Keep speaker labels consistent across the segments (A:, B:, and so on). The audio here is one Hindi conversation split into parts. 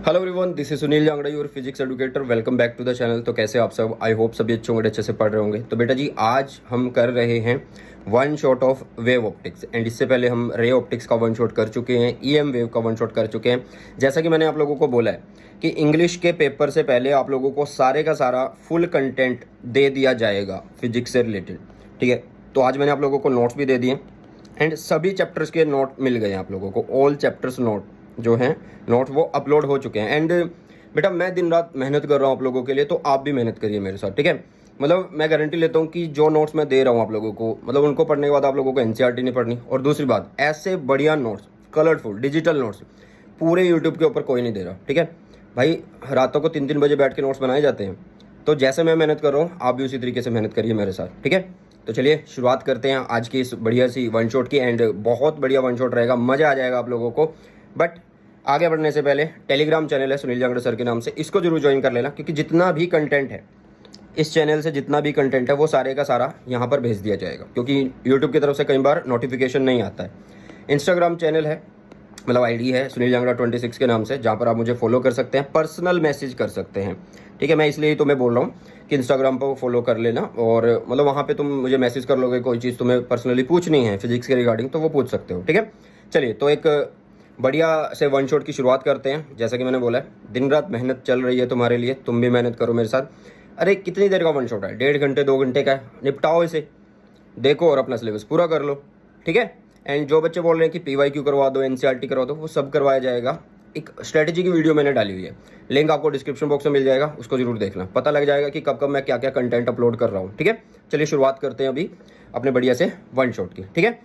A: Hello everyone, this is Sunil Jangra, your physics educator. Welcome back to the channel. तो कैसे आप सब? आई होप सभी अच्छे होंगे, अच्छे से पढ़ रहे होंगे। तो बेटा जी, आज हम कर रहे हैं one shot of wave optics. And इससे पहले हम रे ऑप्टिक्स का वन शॉट कर चुके हैं, ईएम वेव का वन शॉट कर चुके हैं। जैसा कि मैंने आप लोगों को बोला है कि इंग्लिश के पेपर से पहले आप लोगों को सारे का सारा फुल कंटेंट दे दिया जाएगा फिजिक्स से रिलेटेड, ठीक है। तो आज मैंने आप लोगों को नोट्स भी दे दिए एंड सभी चैप्टर्स के नोट मिल गए हैं आप लोगों को। ऑल चैप्टर्स नोट जो हैं नोट वो अपलोड हो चुके हैं। एंड बेटा, मैं दिन रात मेहनत कर रहा हूँ आप लोगों के लिए, तो आप भी मेहनत करिए मेरे साथ, ठीक है। मतलब मैं गारंटी लेता हूँ कि जो नोट्स मैं दे रहा हूँ आप लोगों को, मतलब उनको पढ़ने के बाद आप लोगों को एनसीईआरटी नहीं पढ़नी। और दूसरी बात, ऐसे बढ़िया नोट्स, कलरफुल डिजिटल नोट्स पूरे यूट्यूब के ऊपर कोई नहीं दे रहा, ठीक है भाई। रातों को 3-3 बजे बैठ के नोट्स बनाए जाते हैं। तो जैसे मैं मेहनत कर रहा हूँ, आप भी उसी तरीके से मेहनत करिए मेरे साथ, ठीक है। तो चलिए शुरुआत करते हैं आज की इस बढ़िया सी वन शॉट की। एंड बहुत बढ़िया वन शॉट रहेगा, मज़ा आ जाएगा आप लोगों को। बट आगे बढ़ने से पहले टेलीग्राम चैनल है सुनील जांगड़ा सर के नाम से, इसको जरूर ज्वाइन कर लेना, क्योंकि जितना भी कंटेंट है इस चैनल से, जितना भी कंटेंट है वो सारे का सारा यहाँ पर भेज दिया जाएगा, क्योंकि यूट्यूब की तरफ से कई बार नोटिफिकेशन नहीं आता है। इंस्टाग्राम चैनल है, मतलब आईडी है सुनील जांगड़ा 26 के नाम से, जहाँ पर आप मुझे फॉलो कर सकते हैं, पर्सनल मैसेज कर सकते हैं, ठीक है। मैं इसलिए तो मैं बोल रहा हूँ कि इंस्टाग्राम पर फॉलो कर लेना। और मतलब वहाँ पे तुम मुझे मैसेज कर लोगे, कोई चीज़ तुम्हें पर्सनली पूछनी है फिजिक्स के रिगार्डिंग, तो वो पूछ सकते हो, ठीक है। चलिए, तो एक बढ़िया से वन शॉट की शुरुआत करते हैं। जैसा कि मैंने बोला है, दिन रात मेहनत चल रही है तुम्हारे लिए, तुम भी मेहनत करो मेरे साथ। अरे कितनी देर का वन शॉट है? 1.5 घंटे 2 घंटे का है। निपटाओ इसे, देखो और अपना सिलेबस पूरा कर लो, ठीक है। एंड जो बच्चे बोल रहे हैं कि पीवाईक्यू करवा दो, एनसीईआरटी करवा दो, वो सब करवाया जाएगा। एक स्ट्रेटजी की वीडियो मैंने डाली हुई है, लिंक आपको डिस्क्रिप्शन बॉक्स में मिल जाएगा, उसको जरूर देखना, पता लग जाएगा कि कब कब मैं क्या क्या कंटेंट अपलोड कर रहा हूँ, ठीक है। चलिए शुरुआत करते हैं अभी अपने बढ़िया से वन शॉट की, ठीक है।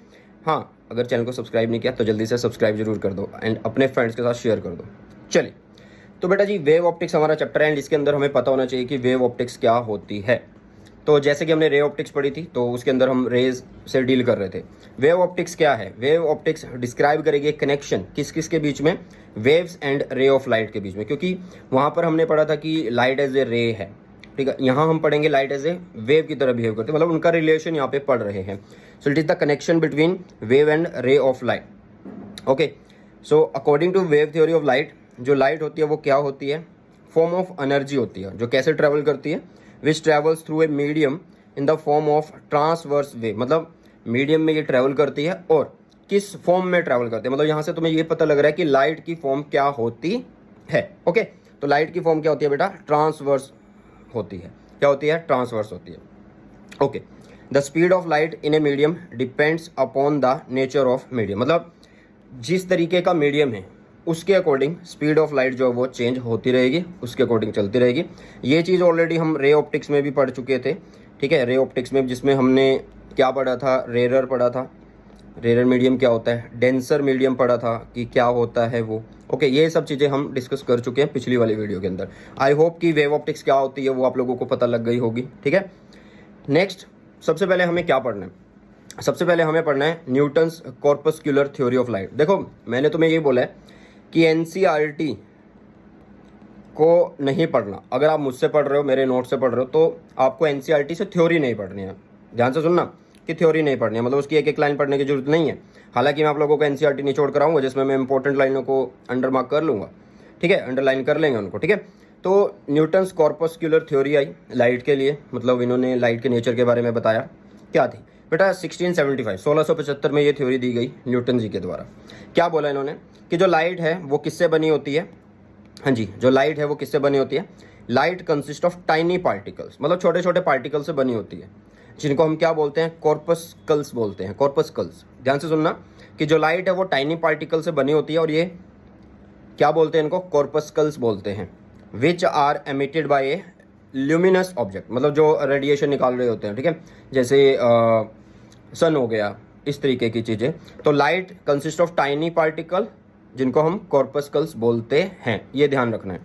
A: हाँ, अगर चैनल को सब्सक्राइब नहीं किया तो जल्दी से सब्सक्राइब जरूर कर दो एंड अपने फ्रेंड्स के साथ शेयर कर दो। चलिए, तो बेटा जी, वेव ऑप्टिक्स हमारा चैप्टर है एंड इसके अंदर हमें पता होना चाहिए कि वेव ऑप्टिक्स क्या होती है। तो जैसे कि हमने रे ऑप्टिक्स पढ़ी थी, तो उसके अंदर हम रेज से डील कर रहे थे। वेव ऑप्टिक्स क्या है? वेव ऑप्टिक्स डिस्क्राइब करेगी कनेक्शन किस किस के बीच में, waves and ray of light के बीच में। क्योंकि वहाँ पर हमने पढ़ा था कि लाइट एज ए रे है, ठीक है। यहाँ हम पढ़ेंगे लाइट एज ए वेव की तरह बिहेव करते हैं, मतलब उनका रिलेशन यहाँ पे पढ़ रहे हैं। So it is the connection between wave and ray of light. Okay, so according to wave theory of light, जो लाइट होती है वो क्या होती है? फॉर्म ऑफ एनर्जी होती है, जो कैसे ट्रेवल करती है? Which travels through a medium in the form of transverse wave, मतलब मीडियम में ये ट्रेवल करती है। और किस फॉर्म में ट्रेवल करती है, मतलब यहाँ से तुम्हें ये पता लग रहा है कि लाइट की फॉर्म क्या होती है। ओके, तो लाइट की फॉर्म क्या होती है बेटा? ट्रांसवर्स होती है। क्या होती है? ट्रांसवर्स होती है। Okay, the speed of light in a medium depends upon the nature of medium, मतलब जिस तरीके का मीडियम है उसके अकॉर्डिंग स्पीड ऑफ लाइट जो है वो चेंज होती रहेगी, उसके अकॉर्डिंग चलती रहेगी। ये चीज़ ऑलरेडी हम रे ऑप्टिक्स में भी पढ़ चुके थे, ठीक है। रे ऑप्टिक्स में जिसमें हमने क्या पढ़ा था? रेरर पढ़ा था, रेरर मीडियम क्या होता है, डेंसर मीडियम पढ़ा था कि क्या होता है वो। ओके, ये सब चीज़ें हम डिस्कस कर चुके हैं पिछली वाली वीडियो के अंदर। आई होप कि वेव ऑप्टिक्स क्या होती है वो आप लोगों को पता लग गई होगी, ठीक है। नेक्स्ट, सबसे पहले हमें क्या पढ़ना है? सबसे पहले हमें पढ़ना है Newton's corpuscular theory of light. देखो, मैंने तुम्हें ये बोला है कि एनसीईआरटी को नहीं पढ़ना। अगर आप मुझसे पढ़ रहे हो, मेरे नोट से पढ़ रहे हो, तो आपको एनसीईआरटी से थ्योरी नहीं पढ़नी है। ध्यान से सुनना कि थ्योरी नहीं पढ़नी है, मतलब उसकी एक एक लाइन पढ़ने की जरूरत नहीं है। हालांकि मैं आप लोगों को एनसीईआरटी निचोड़ कराऊंगा, जिसमें मैं इंपॉर्टेंट लाइनों को अंडर मार्क कर लूँगा, ठीक है, अंडरलाइन कर लेंगे उनको, ठीक है। तो न्यूटन्स कॉर्पस्कुलर थ्योरी आई लाइट के लिए, मतलब इन्होंने लाइट के नेचर के बारे में बताया। क्या थी बेटा? 1675 में ये थ्योरी दी गई न्यूटन जी के द्वारा। क्या बोला इन्होंने कि जो लाइट है वो किससे बनी होती है? हाँ जी, जो लाइट है वो किससे बनी होती है? Light consist of tiny particles, मतलब छोटे छोटे पार्टिकल से बनी होती है, जिनको हम क्या बोलते हैं? कॉर्पस्कल्स बोलते हैं, कॉर्पस्कल्स। ध्यान से सुनना कि जो लाइट है वो टाइनी पार्टिकल से बनी होती है, और ये क्या बोलते हैं? इनको कॉर्पस्कल्स बोलते हैं। Which are emitted by a luminous object, मतलब जो रेडिएशन निकाल रहे होते हैं, ठीक है, जैसे सन हो गया, इस तरीके की चीज़ें। तो light consist of tiny particle, जिनको हम कॉर्पस्कल्स बोलते हैं, ये ध्यान रखना है।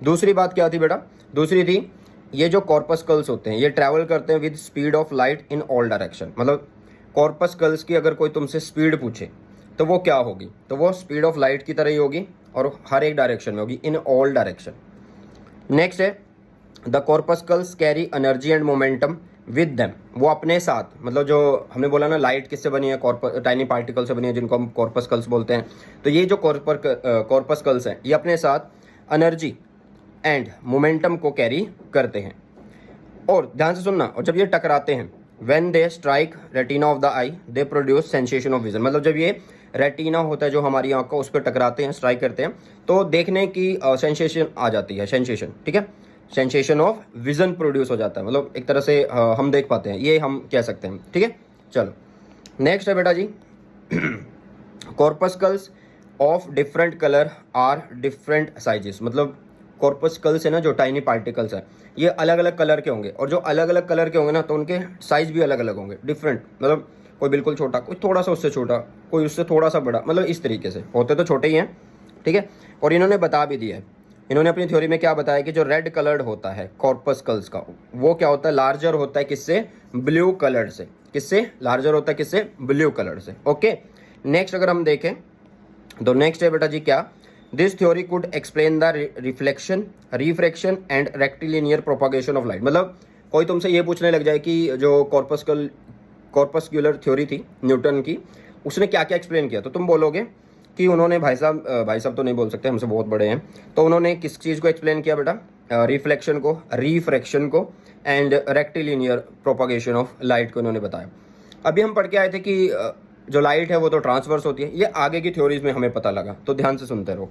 A: दूसरी बात क्या थी बेटा? दूसरी थी, ये जो कॉर्पस्कल्स होते हैं ये ट्रैवल करते हैं with speed of light in all direction. मतलब कॉर्पस्कल्स की अगर कोई तुमसे स्पीड पूछे तो वो क्या होगी? तो वो स्पीड ऑफ लाइट की तरह ही होगी और हर एक डायरेक्शन में होगी, इन ऑल डायरेक्शन। नेक्स्ट है, the corpuscles carry energy and momentum with them, वो अपने साथ, मतलब जो हमने बोला ना लाइट किससे बनी है? टाइनी पार्टिकल से बनी है, जिनको हम कॉर्पस्कल्स बोलते हैं। तो ये जो कॉर्पस्कल्स हैं ये अपने साथ एनर्जी एंड मोमेंटम को कैरी करते हैं। और ध्यान से सुनना, और जब ये टकराते हैं, when they strike retina of the I they produce sensation of vision. मतलब जब ये रेटिना होता है जो हमारी आंख का, उस पर टकराते हैं, स्ट्राइक करते हैं, तो देखने की सेंसेशन आ जाती है, सेंसेशन, ठीक है, सेंसेशन ऑफ विजन प्रोड्यूस हो जाता है, मतलब एक तरह से हम देख पाते हैं, ये हम कह सकते हैं, ठीक है। चलो नेक्स्ट है बेटा जी, corpuscles of different colour are different sizes. मतलब कॉर्पस्कल्स है ना, जो टाइनी पार्टिकल्स है, ये अलग अलग कलर के होंगे, और जो अलग अलग कलर के होंगे ना, तो उनके साइज भी अलग अलग होंगे, डिफरेंट, मतलब कोई बिल्कुल छोटा, कोई थोड़ा सा उससे छोटा, कोई उससे थोड़ा सा बड़ा, मतलब इस तरीके से होते तो छोटे ही हैं, ठीक है। और इन्होंने बता भी दिया है, इन्होंने अपनी थ्योरी में क्या बताया कि जो रेड कलर्ड होता है कॉर्पस्कल्स का, वो क्या होता है, लार्जर होता है किससे, ब्लू कलर से। किससे लार्जर होता है, किससे, ब्लू कलर से। ओके, नेक्स्ट अगर हम देखें तो नेक्स्ट है बेटा जी क्या, this theory could explain the reflection, refraction and rectilinear propagation of light. मतलब कोई तुमसे ये पूछने लग जाए कि जो कॉर्पस्कुलर थ्योरी थी न्यूटन की, उसने क्या क्या एक्सप्लेन किया, तो तुम बोलोगे कि उन्होंने भाई साहब तो नहीं बोल सकते, हमसे बहुत बड़े हैं, तो उन्होंने किस चीज़ को एक्सप्लेन किया बेटा, रिफ्लेक्शन को, रिफ्रैक्शन को and rectilinear propagation of light को इन्होंने बताया। अभी हम पढ़ के आए थे कि जो लाइट है वो तो ट्रांसवर्स होती है, ये आगे की थ्योरीज में हमें पता लगा, तो ध्यान से सुनते रहो।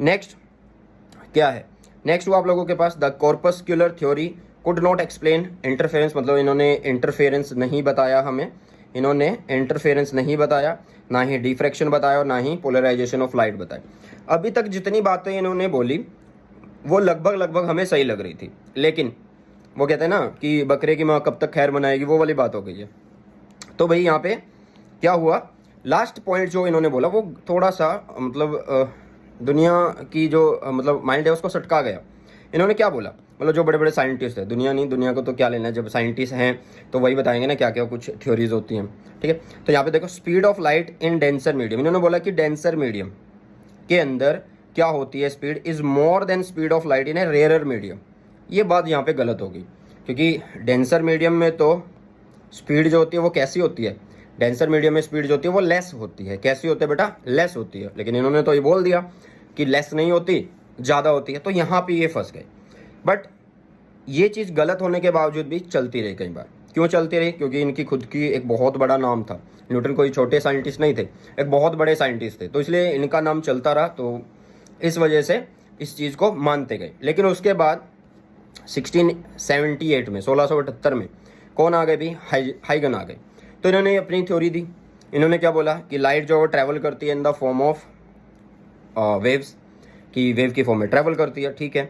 A: नेक्स्ट क्या है, नेक्स्ट हुआ आप लोगों के पास, the corpuscular theory could not explain interference. मतलब इन्होंने इंटरफेरेंस नहीं बताया हमें, इन्होंने इंटरफेरेंस नहीं बताया, ना ही डिफ्रैक्शन बताया और ना ही पोलराइजेशन ऑफ लाइट बताया। अभी तक जितनी बातें इन्होंने बोली वो लगभग हमें सही लग रही थी, लेकिन वो कहते हैं ना कि बकरे की माँ कब तक खैर बनाएगी, वो वाली बात हो गई है। तो भाई यहाँ पे क्या हुआ, लास्ट पॉइंट जो इन्होंने बोला वो थोड़ा सा मतलब दुनिया की जो मतलब माइंड है उसको सटका गया। इन्होंने क्या बोला, मतलब जो बड़े बड़े साइंटिस्ट हैं, दुनिया नहीं, दुनिया को तो क्या लेना है, जब साइंटिस्ट हैं तो वही बताएंगे ना क्या क्या कुछ थ्योरीज होती हैं, ठीक है। तो यहाँ पे देखो, speed of light in denser medium, इन्होंने बोला कि डेंसर मीडियम के अंदर क्या होती है, speed is more than speed of light in a rare medium. ये बात यहाँ पे गलत होगी, क्योंकि डेंसर मीडियम में तो स्पीड जो होती है वो कैसी होती है, डेंसर मीडियम में स्पीड जो होती है वो लेस होती है। कैसी होती है बेटा, लेस होती है। लेकिन इन्होंने तो ये बोल दिया कि लेस नहीं होती, ज़्यादा होती है, तो यहाँ पे ये फंस गए। बट ये चीज़ गलत होने के बावजूद भी चलती रही कई बार। क्यों चलती रही, क्योंकि इनकी खुद की एक बहुत बड़ा नाम था। न्यूटन कोई छोटे साइंटिस्ट नहीं थे, एक बहुत बड़े साइंटिस्ट थे, तो इसलिए इनका नाम चलता रहा, तो इस वजह से इस चीज़ को मानते गए। लेकिन उसके बाद 1678 में 1678 में कौन आ गए भी, हाइगन आ गए। तो इन्होंने अपनी थ्योरी दी। इन्होंने क्या बोला कि लाइट जो ट्रैवल करती है इन द फॉर्म ऑफ वेव्स, कि वेव की फॉर्म में ट्रैवल करती है, ठीक है।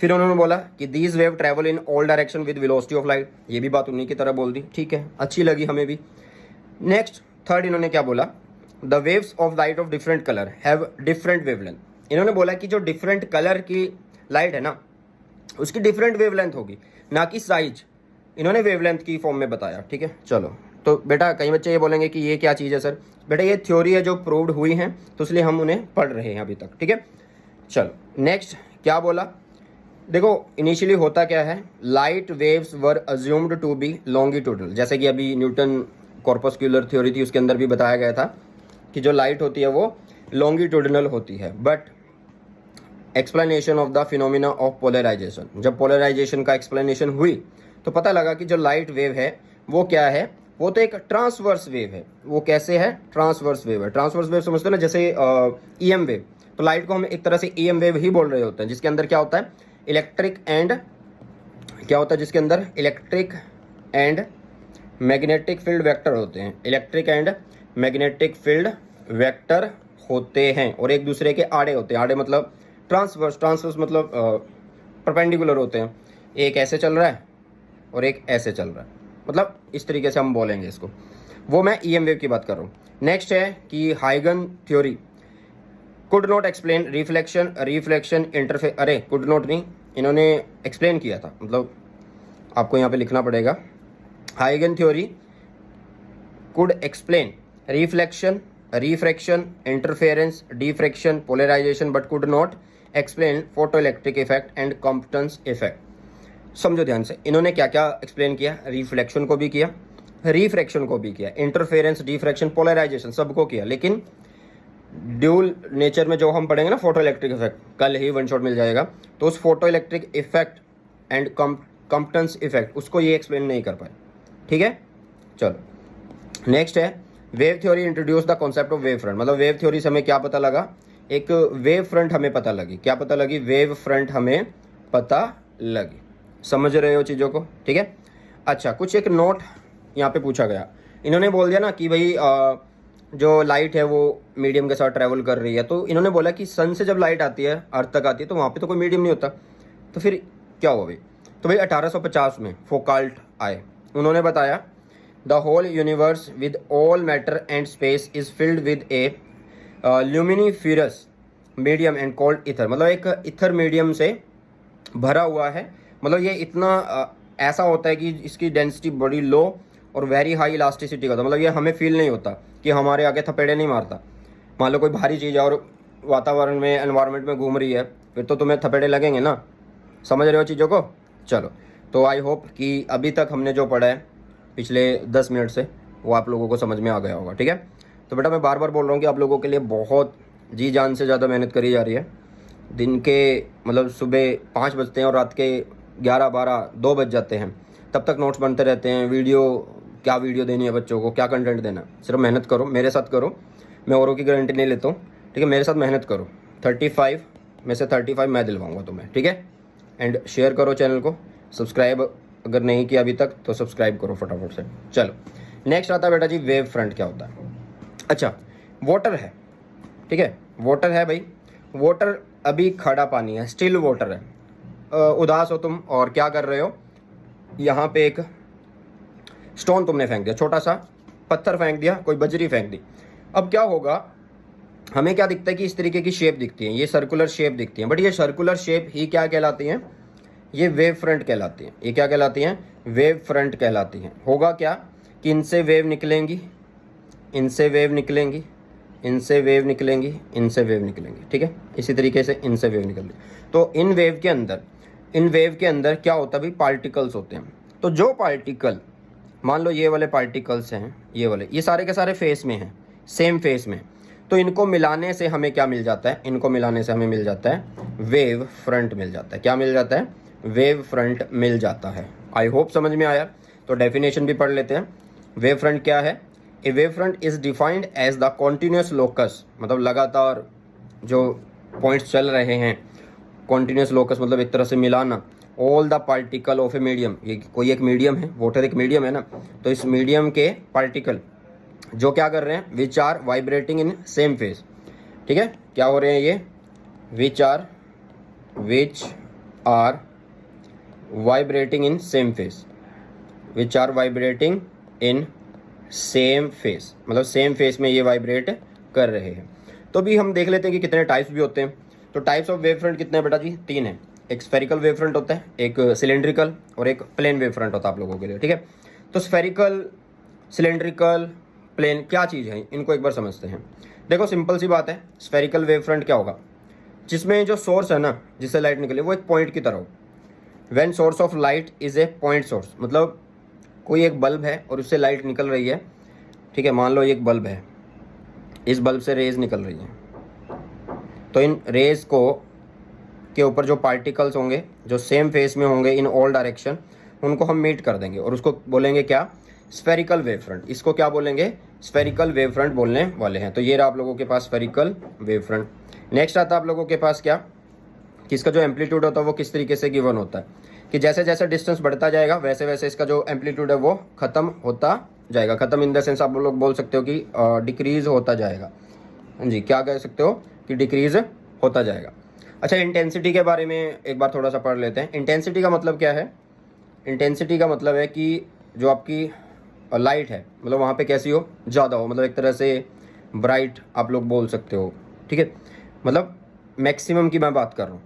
A: फिर उन्होंने बोला कि these wave travel in all direction with velocity of light, ये भी बात उन्हीं की तरह बोल दी, ठीक है, अच्छी लगी हमें भी। नेक्स्ट थर्ड इन्होंने क्या बोला, the waves of light of different colour have different wavelength. इन्होंने बोला कि जो डिफरेंट कलर की लाइट है ना, उसकी डिफरेंट वेवलेंथ होगी, ना कि साइज। इन्होंने वेवलेंथ की फॉर्म में बताया, ठीक है। चलो, तो बेटा कई बच्चे ये बोलेंगे कि ये क्या चीज़ है सर, बेटा ये थ्योरी है जो प्रूव्ड हुई हैं, तो इसलिए हम उन्हें पढ़ रहे हैं अभी तक, ठीक है। चलो नेक्स्ट क्या बोला, देखो इनिशियली होता क्या है, light waves were assumed to be longitudinal. जैसे कि अभी न्यूटन कॉर्पस्कुलर थ्योरी थी, उसके अंदर भी बताया गया था कि जो लाइट होती है वो लॉन्गिट्यूडनल होती है। But explanation of the phenomena of polarization, जब पोलराइजेशन का एक्सप्लेनेशन हुई तो पता लगा कि जो लाइट वेव है वो क्या है, वो तो एक ट्रांसवर्स वेव है। वो कैसे है, ट्रांसवर्स वेव है। ट्रांसवर्स वेव समझते हो ना, जैसे ईएम वेव, तो लाइट को हम एक तरह से ईएम वेव ही बोल रहे होते हैं, जिसके अंदर क्या होता है, इलेक्ट्रिक एंड क्या होता है, जिसके अंदर electric and magnetic field vector होते हैं, electric and magnetic field vector होते हैं, और एक दूसरे के आड़े होते हैं। आड़े मतलब ट्रांसवर्स, ट्रांसवर्स मतलब परपेंडिकुलर होते हैं, एक ऐसे चल रहा है और एक ऐसे चल रहा है, मतलब इस तरीके से हम बोलेंगे इसको, वो मैं ईएम वेव की बात कर रहा हूँ। नेक्स्ट है कि हाइगन theory could not explain reflection, reflection interfere, अरे कुड नॉट नहीं, इन्होंने एक्सप्लेन किया था, मतलब आपको यहाँ पे लिखना पड़ेगा, हाइगन theory could explain reflection, refraction, interference, diffraction, polarisation, but could not explain photoelectric effect and Compton effect. समझो ध्यान से, इन्होंने क्या क्या एक्सप्लेन किया, रिफ्लेक्शन को भी किया, रिफ्रैक्शन को भी किया, इंटरफेरेंस, डिफ्रैक्शन, पोलराइजेशन सबको किया, लेकिन ड्यूल नेचर में जो हम पढ़ेंगे ना फोटो इलेक्ट्रिक इफेक्ट, कल ही वन शॉट मिल जाएगा, तो उस photoelectric effect and Compton effect उसको ये एक्सप्लेन नहीं कर पाए, ठीक है। चलो नेक्स्ट है wave theory introduce the concept of wave front. मतलब वेव थ्योरी से हमें क्या पता लगा, एक वेव फ्रंट हमें पता लगी, क्या पता लगी, वेव फ्रंट हमें पता लगी। समझ रहे हो चीज़ों को, ठीक है। अच्छा, कुछ एक नोट यहाँ पे पूछा गया, इन्होंने बोल दिया ना कि भाई जो लाइट है वो मीडियम के साथ ट्रैवल कर रही है, तो इन्होंने बोला कि सन से जब लाइट आती है अर्थ तक आती है तो वहाँ पे तो कोई मीडियम नहीं होता, तो फिर क्या हुआ भाई। तो भाई 1850 में फोकाल्ट आए, उन्होंने बताया the whole universe with all matter and space is filled with a luminiferous medium and called ether. मतलब एक इथर मीडियम से भरा हुआ है, मतलब ये इतना ऐसा होता है कि इसकी डेंसिटी बड़ी लो और वेरी हाई इलास्टिसिटी का होता है। मतलब ये हमें फील नहीं होता कि हमारे आगे थपेड़े नहीं मारता। मान लो कोई भारी चीज़ है और वातावरण में एनवायरनमेंट में घूम रही है, फिर तो तुम्हें थपेड़े लगेंगे ना। समझ रहे हो चीज़ों को। चलो, तो आई होप कि अभी तक हमने जो पढ़ा है पिछले 10 मिनट से वो आप लोगों को समझ में आ गया होगा, ठीक है। तो बेटा मैं बार बार बोल रहा हूँ कि आप लोगों के लिए बहुत जी जान से ज़्यादा मेहनत करी जा रही है। दिन के मतलब सुबह 5 बजते हैं और रात के 11, 12, 2 बज जाते हैं, तब तक नोट्स बनते रहते हैं। वीडियो, क्या वीडियो देनी है बच्चों को, क्या कंटेंट देना, सिर्फ मेहनत करो, मेरे साथ करो। मैं औरों की गारंटी नहीं लेता हूँ, ठीक है। मेरे साथ मेहनत करो, 35 में से 35 मैं दिलवाऊँगा तुम्हें, ठीक है। एंड शेयर करो चैनल को, सब्सक्राइब अगर नहीं किया अभी तक तो सब्सक्राइब करो फटाफट से। चलो नेक्स्ट आता है बेटा जी वेव फ्रंट क्या होता है। अच्छा, वाटर है, ठीक है, वाटर है भाई। वाटर अभी खड़ा पानी है, स्टिल वाटर है। उदास हो तुम और क्या कर रहे हो, यहाँ पे एक स्टोन तुमने फेंक दिया, छोटा सा पत्थर फेंक दिया, कोई बजरी फेंक दी। अब क्या होगा, हमें क्या दिखता है कि इस तरीके की शेप दिखती है, ये सर्कुलर शेप दिखती है, बट ये सर्कुलर शेप ही क्या कहलाती हैं, ये वेव फ्रंट कहलाती हैं। ये क्या कहलाती हैं, वेव फ्रंट कहलाती हैं। होगा क्या कि इनसे वेव निकलेंगी, इनसे वेव निकलेंगी, इनसे वेव निकलेंगी, इनसे वेव निकलेंगी, ठीक है। इसी तरीके से इनसे वेव निकलेंगी। तो इन वेव के अंदर, इन वेव के अंदर क्या होता है भाई, पार्टिकल्स होते हैं। तो जो पार्टिकल, मान लो ये वाले पार्टिकल्स हैं, ये वाले, ये सारे के सारे फेस में हैं, सेम फेस में, तो इनको मिलाने से हमें क्या मिल जाता है, इनको मिलाने से हमें मिल जाता है वेव फ्रंट मिल जाता है। क्या मिल जाता है, वेव फ्रंट मिल जाता है। आई होप समझ में आया। तो डेफिनेशन भी पढ़ लेते हैं। वेव फ्रंट क्या है, a wave front is defined as the continuous locus, मतलब लगातार जो पॉइंट्स चल रहे हैं, कॉन्टिन्यूस लोकस मतलब एक तरह से मिलाना, all the particle of a medium, ये कोई एक मीडियम है, वाटर एक मीडियम है ना, तो इस मीडियम के पार्टिकल जो क्या कर रहे हैं, which are vibrating in same phase, ठीक है। क्या हो रहे हैं ये, which are vibrating in same phase, which are vibrating in same phase, मतलब सेम फेस में ये वाइब्रेट कर रहे हैं। तो भी हम देख लेते हैं कि कितने टाइप्स भी होते हैं। तो टाइप्स ऑफ वेव फ्रंट कितने हैं बेटा जी, 3 है। एक स्फेरिकल वेव फ्रंट होता है, एक सिलेंड्रिकल और एक प्लेन वेव फ्रंट होता है आप लोगों के लिए, ठीक है। तो स्फेरिकल, सिलेंड्रिकल, प्लेन क्या चीज़ है, इनको एक बार समझते हैं। देखो सिंपल सी बात है, स्फेरिकल वेव फ्रंट क्या होगा, जिसमें जो सोर्स है ना, जिससे लाइट निकले, वो एक पॉइंट की तरह हो। When source of light is a point source, मतलब कोई एक बल्ब है और उससे लाइट निकल रही है, ठीक है। मान लो ये एक बल्ब है, इस बल्ब से रेज निकल रही हैं, तो इन रेज को के ऊपर जो पार्टिकल्स होंगे जो सेम फेस में होंगे इन ऑल डायरेक्शन, उनको हम मीट कर देंगे और उसको बोलेंगे क्या, स्फेरिकल वेव फ्रंट। इसको क्या बोलेंगे, स्फेरिकल वेव फ्रंट बोलने वाले हैं। तो ये रहा आप लोगों के पास स्फेरिकल वेव फ्रंट। नेक्स्ट आता है आप लोगों के पास क्या, कि इसका जो एम्पलीट्यूड होता है वो किस तरीके से गिवन होता है, कि जैसे जैसे डिस्टेंस बढ़ता जाएगा वैसे वैसे इसका जो एम्पलीट्यूड है वो खत्म होता जाएगा। खत्म इन द सेंस आप लोग बोल सकते हो कि डिक्रीज होता जाएगा। हाँ जी, क्या कह सकते हो कि डिक्रीज होता जाएगा। अच्छा, इंटेंसिटी के बारे में एक बार थोड़ा सा पढ़ लेते हैं। इंटेंसिटी का मतलब क्या है, इंटेंसिटी का मतलब है कि जो आपकी लाइट है, मतलब वहाँ पे कैसी हो, ज़्यादा हो, मतलब एक तरह से ब्राइट आप लोग बोल सकते हो, ठीक है। मतलब मैक्सिमम की मैं बात कर रहा हूँ,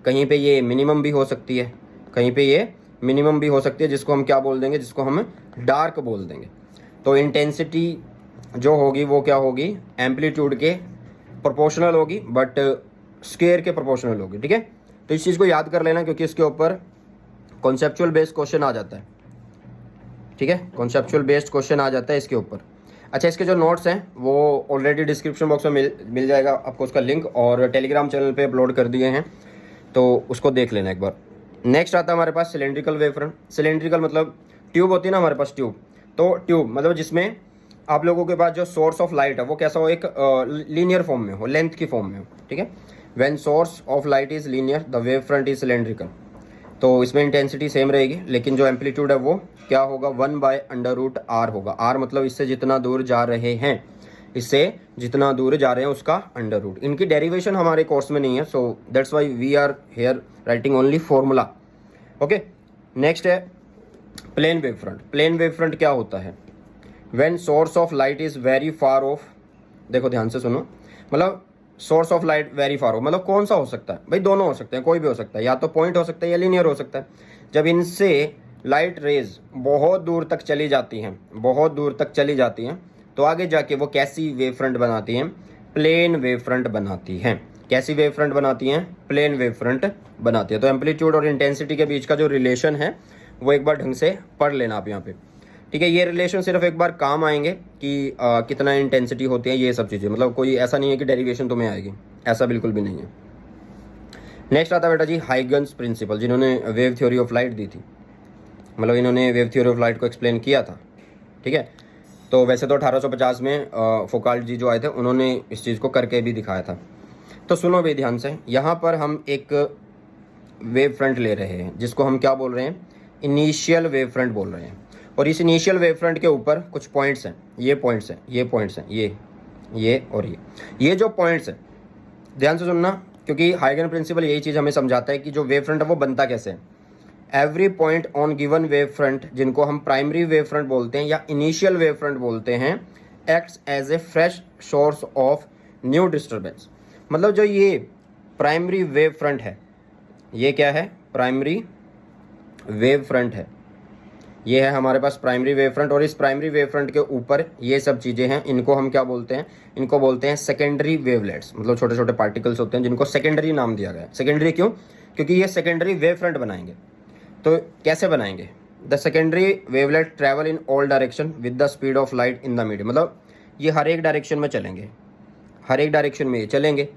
A: कहीं पे ये मिनिमम भी हो सकती है, कहीं पे ये मिनिमम भी हो सकती है, जिसको हम क्या बोल देंगे, जिसको हम डार्क बोल देंगे। तो इंटेंसिटी जो होगी वो क्या होगी, एम्पलीट्यूड के प्रोपोर्शनल होगी, बट स्क्वायर के प्रोपोर्शनल होगी, ठीक है। तो इस चीज़ को याद कर लेना, क्योंकि इसके ऊपर कॉन्सेप्चुअल बेस्ड क्वेश्चन आ जाता है, ठीक है। कॉन्सेप्चुअल बेस्ड क्वेश्चन आ जाता है इसके ऊपर। अच्छा, इसके जो नोट्स हैं वो ऑलरेडी डिस्क्रिप्शन बॉक्स में मिल जाएगा आपको उसका लिंक, और टेलीग्राम चैनल पे अपलोड कर दिए हैं, तो उसको देख लेना एक बार। नेक्स्ट आता है हमारे पास सिलेंड्रिकल वेव फ्रंट। सिलेंड्रिकल मतलब ट्यूब होती है ना हमारे पास, ट्यूब, तो ट्यूब मतलब जिसमें आप लोगों के पास जो सोर्स ऑफ लाइट है वो कैसा हो, एक लीनियर फॉर्म में हो, लेंथ की फॉर्म में हो, ठीक है। When source of light is linear the wave front is cylindrical. तो इसमें इंटेंसिटी सेम रहेगी, लेकिन जो एम्पलीट्यूड है वो क्या होगा, 1/√r होगा। r मतलब इससे जितना दूर जा रहे हैं, इससे जितना दूर जा रहे हैं उसका अंडर रूट। इनकी डेरिवेशन हमारे कोर्स में नहीं है, so that's why we are here writing only formula. Okay, next है plane wave front. Plane wave front क्या होता है, when source of light is very far off. देखो ध्यान से सुनो, मतलब source of light very far हो, मतलब कौन सा हो सकता है भाई, दोनों हो सकते हैं, कोई भी हो सकता है, या तो पॉइंट हो सकता है या लीनियर हो सकता है। जब इनसे लाइट रेज बहुत दूर तक चली जाती हैं, बहुत दूर तक चली जाती हैं, तो आगे जाके वो कैसी वेव फ्रंट बनाती हैं, प्लेन वेव फ्रंट बनाती हैं। कैसी वेव फ्रंट बनाती हैं, प्लेन वेव फ्रंट बनाती है। तो एम्पलीट्यूड और इंटेंसिटी के बीच का जो रिलेशन है वो एक बार ढंग से पढ़ लेना आप यहाँ पे, ठीक है। ये रिलेशन सिर्फ एक बार काम आएंगे कि कितना इंटेंसिटी होती है, ये सब चीज़ें, मतलब कोई ऐसा नहीं है कि डेरिवेशन तुम्हें आएगी, ऐसा बिल्कुल भी नहीं है। नेक्स्ट आता है बेटा जी हाइगन्स प्रिंसिपल, जिन्होंने वेव थ्योरी ऑफ लाइट दी थी, मतलब इन्होंने वेव थ्योरी ऑफ लाइट को एक्सप्लेन किया था, ठीक है। तो वैसे तो 1850 में फोकाल्ट जी जो आए थे उन्होंने इस चीज़ को करके भी दिखाया था। तो सुनो भी ध्यान से, यहाँ पर हम एक वेव फ्रंट ले रहे हैं जिसको हम क्या बोल रहे हैं, इनिशियल वेव फ्रंट बोल रहे हैं। और इस इनिशियल वेव फ्रंट के ऊपर कुछ पॉइंट्स हैं, ये पॉइंट्स हैं, ये पॉइंट्स हैं, ये और ये जो पॉइंट्स हैं, ध्यान से सुनना, क्योंकि हाइगन प्रिंसिपल यही चीज़ हमें समझाता है कि जो वेव फ्रंट है वो बनता कैसे है। Every point on given wave front, जिनको हम प्राइमरी वेव फ्रंट बोलते हैं या इनिशियल वेव फ्रंट बोलते हैं, acts as a fresh source of new disturbance. मतलब जो ये प्राइमरी वेव फ्रंट है, ये क्या है, प्राइमरी वेव फ्रंट है, ये है हमारे पास प्राइमरी वेव फ्रंट। और इस प्राइमरी वेव फ्रंट के ऊपर ये सब चीज़ें हैं, इनको हम क्या बोलते हैं, इनको बोलते हैं सेकेंडरी वेवलेट्स, मतलब छोटे छोटे पार्टिकल्स होते हैं जिनको सेकेंडरी नाम दिया गया है। सेकेंडरी क्यों, क्योंकि ये सेकेंडरी वेव फ्रंट बनाएंगे। तो कैसे बनाएंगे, the secondary wavelet travel in all direction with the speed of light in the medium, मतलब ये हर एक डायरेक्शन में चलेंगे, हर एक डायरेक्शन में ये चलेंगे।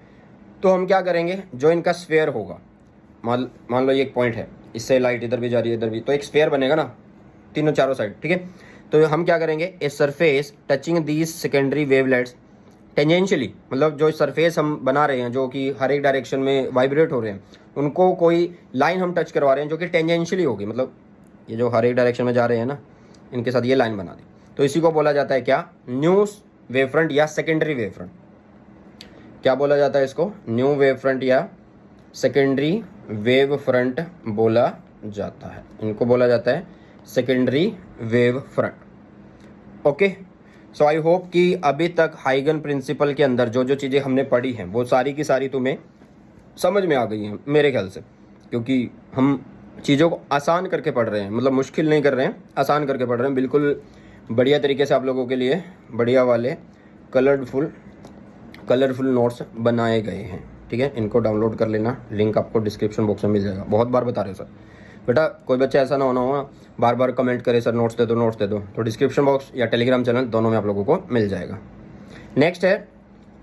A: तो हम क्या करेंगे, जो इनका स्फेयर होगा, मान लो ये एक पॉइंट है, इससे लाइट इधर भी जा रही है, इधर भी, तो एक स्फेयर बनेगा ना तीनों चारों साइड, ठीक है। तो हम क्या करेंगे, a surface touching these secondary wavelets tangentially, मतलब जो सरफेस हम बना रहे हैं जो कि हर एक डायरेक्शन में वाइब्रेट हो रहे हैं, उनको कोई लाइन हम टच करवा रहे हैं जो कि टेंजेंशियली होगी, मतलब ये जो हर एक डायरेक्शन में जा रहे हैं ना, इनके साथ ये लाइन बना दी, तो इसी को बोला जाता है क्या, न्यू वेव फ्रंट या सेकेंडरी वेव फ्रंट। क्या बोला जाता है इसको, न्यू वेव फ्रंट या सेकेंडरी वेव फ्रंट बोला जाता है, इनको बोला जाता है secondary wave front. Okay, so I hope कि अभी तक हाइगन प्रिंसिपल के अंदर जो जो चीज़ें हमने पढ़ी हैं वो सारी की सारी तुम्हें समझ में आ गई हैं मेरे ख्याल से, क्योंकि हम चीज़ों को आसान करके पढ़ रहे हैं, मतलब मुश्किल नहीं कर रहे हैं, आसान करके पढ़ रहे हैं, बिल्कुल बढ़िया तरीके से आप लोगों के लिए बढ़िया वाले कलरफुल नोट्स बनाए गए हैं, ठीक है। इनको डाउनलोड कर लेना, लिंक आपको डिस्क्रिप्शन बॉक्स में मिल जाएगा। बहुत बार बता रहे हो सर, बेटा कोई बच्चा ऐसा ना होना बार बार कमेंट करे सर नोट्स दे दो, नोट्स दे दो, तो डिस्क्रिप्शन बॉक्स या टेलीग्राम चैनल दोनों में आप लोगों को मिल जाएगा। नेक्स्ट है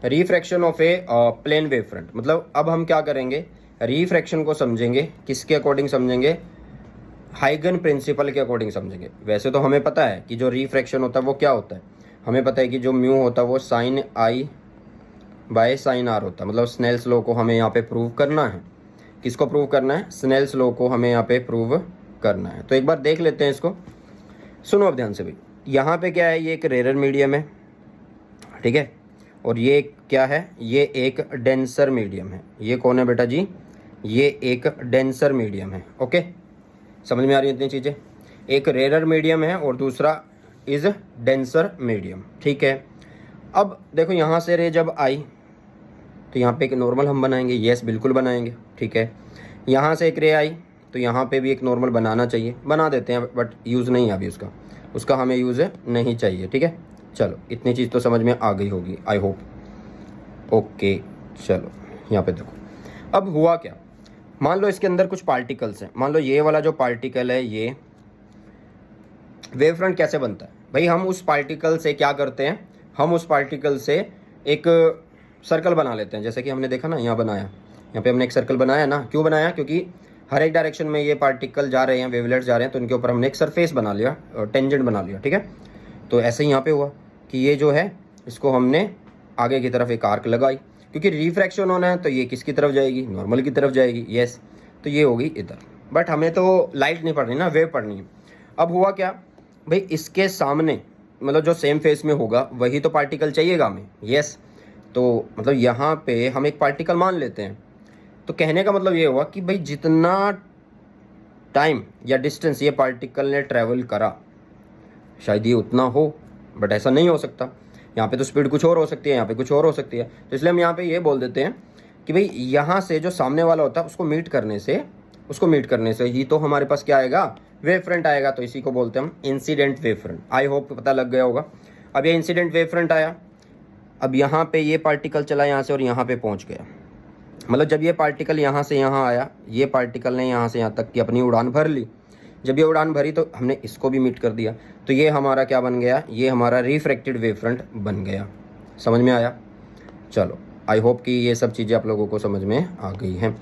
A: refraction of a plane wave front, मतलब अब हम क्या करेंगे, रिफ्रैक्शन को समझेंगे, किसके अकॉर्डिंग समझेंगे, हाइगन प्रिंसिपल के अकॉर्डिंग समझेंगे। वैसे तो हमें पता है कि जो रिफ्रैक्शन होता है वो क्या होता है, हमें पता है कि जो म्यू होता है वो sine i by sine r होता है, मतलब स्नेल्स लॉ को हमें यहाँ पे प्रूव करना है। किसको प्रूव करना है, स्नेल्स लॉ को हमें यहाँ पे प्रूव करना है। तो एक बार देख लेते हैं इसको, सुनो अब ध्यान से भाई। यहाँ पे क्या है, ये एक रेयर मीडियम है, ठीक है, और ये क्या है, ये एक डेंसर मीडियम है। ये कौन है बेटा जी, ये एक डेंसर मीडियम है। ओके, समझ में आ रही है इतनी चीज़ें, एक रेयर मीडियम है और दूसरा इज डेंसर मीडियम, ठीक है। अब देखो यहाँ से रे जब आई तो यहाँ पे एक नॉर्मल हम बनाएंगे, यस बिल्कुल बनाएंगे, ठीक है। यहाँ से एक रे आई तो यहाँ पे भी एक नॉर्मल बनाना चाहिए, बना देते हैं, बट यूज़ नहीं है अभी उसका हमें यूज़ नहीं चाहिए, ठीक है। चलो इतनी चीज़ तो समझ में आ गई होगी आई होप। ओके चलो यहाँ पे देखो, अब हुआ क्या, मान लो इसके अंदर कुछ पार्टिकल्स हैं, मान लो ये वाला जो पार्टिकल है, ये वेव फ्रंट कैसे बनता है, भाई हम उस पार्टिकल से क्या करते हैं, हम उस पार्टिकल से एक सर्कल बना लेते हैं। जैसे कि हमने देखा ना, यहाँ बनाया, यहाँ पे हमने एक सर्कल बनाया ना। क्यों बनाया? क्योंकि हर एक डायरेक्शन में ये पार्टिकल जा रहे हैं, वेवलेट्स जा रहे हैं, तो इनके ऊपर हमने एक सरफेस बना लिया, टेंजेंट बना लिया, ठीक है। तो ऐसे ही यहाँ पे हुआ कि ये जो है इसको हमने आगे की तरफ एक आर्क लगाई, क्योंकि रिफ्रैक्शन होना है तो ये किसकी तरफ जाएगी, नॉर्मल की तरफ जाएगी, यस। तो ये होगी इधर, बट हमें तो लाइट नहीं पढ़नी ना, वेव पढ़नी है। अब हुआ क्या भाई, इसके सामने मतलब जो सेम फेस में होगा वही तो पार्टिकल चाहिएगा हमें, यस। तो मतलब यहाँ पे हम एक पार्टिकल मान लेते हैं। तो कहने का मतलब ये हुआ कि भाई जितना टाइम या डिस्टेंस ये पार्टिकल ने ट्रैवल करा शायद ये उतना हो, बट ऐसा नहीं हो सकता। यहाँ पे तो स्पीड कुछ और हो सकती है, यहाँ पे कुछ और हो सकती है। तो इसलिए हम यहाँ पे ये बोल देते हैं कि भाई यहाँ से जो सामने वाला होता है उसको मीट करने से ही तो हमारे पास क्या आएगा, वेव फ्रंट आएगा। तो इसी को बोलते हैं हम incident wave front. I hope पता लग गया होगा। अब ये इंसिडेंट वेव फ्रंट आया, अब यहाँ पे ये पार्टिकल चला यहाँ से और यहाँ पे पहुँच गया। मतलब जब ये पार्टिकल यहाँ से यहाँ आया, ये पार्टिकल ने यहाँ से यहाँ तक की अपनी उड़ान भर ली। जब ये उड़ान भरी तो हमने इसको भी मीट कर दिया। तो ये हमारा क्या बन गया, ये हमारा रिफ्रैक्टेड वेव फ्रंट बन गया। समझ में आया? चलो, आई होप कि ये सब चीज़ें आप लोगों को समझ में आ गई हैं।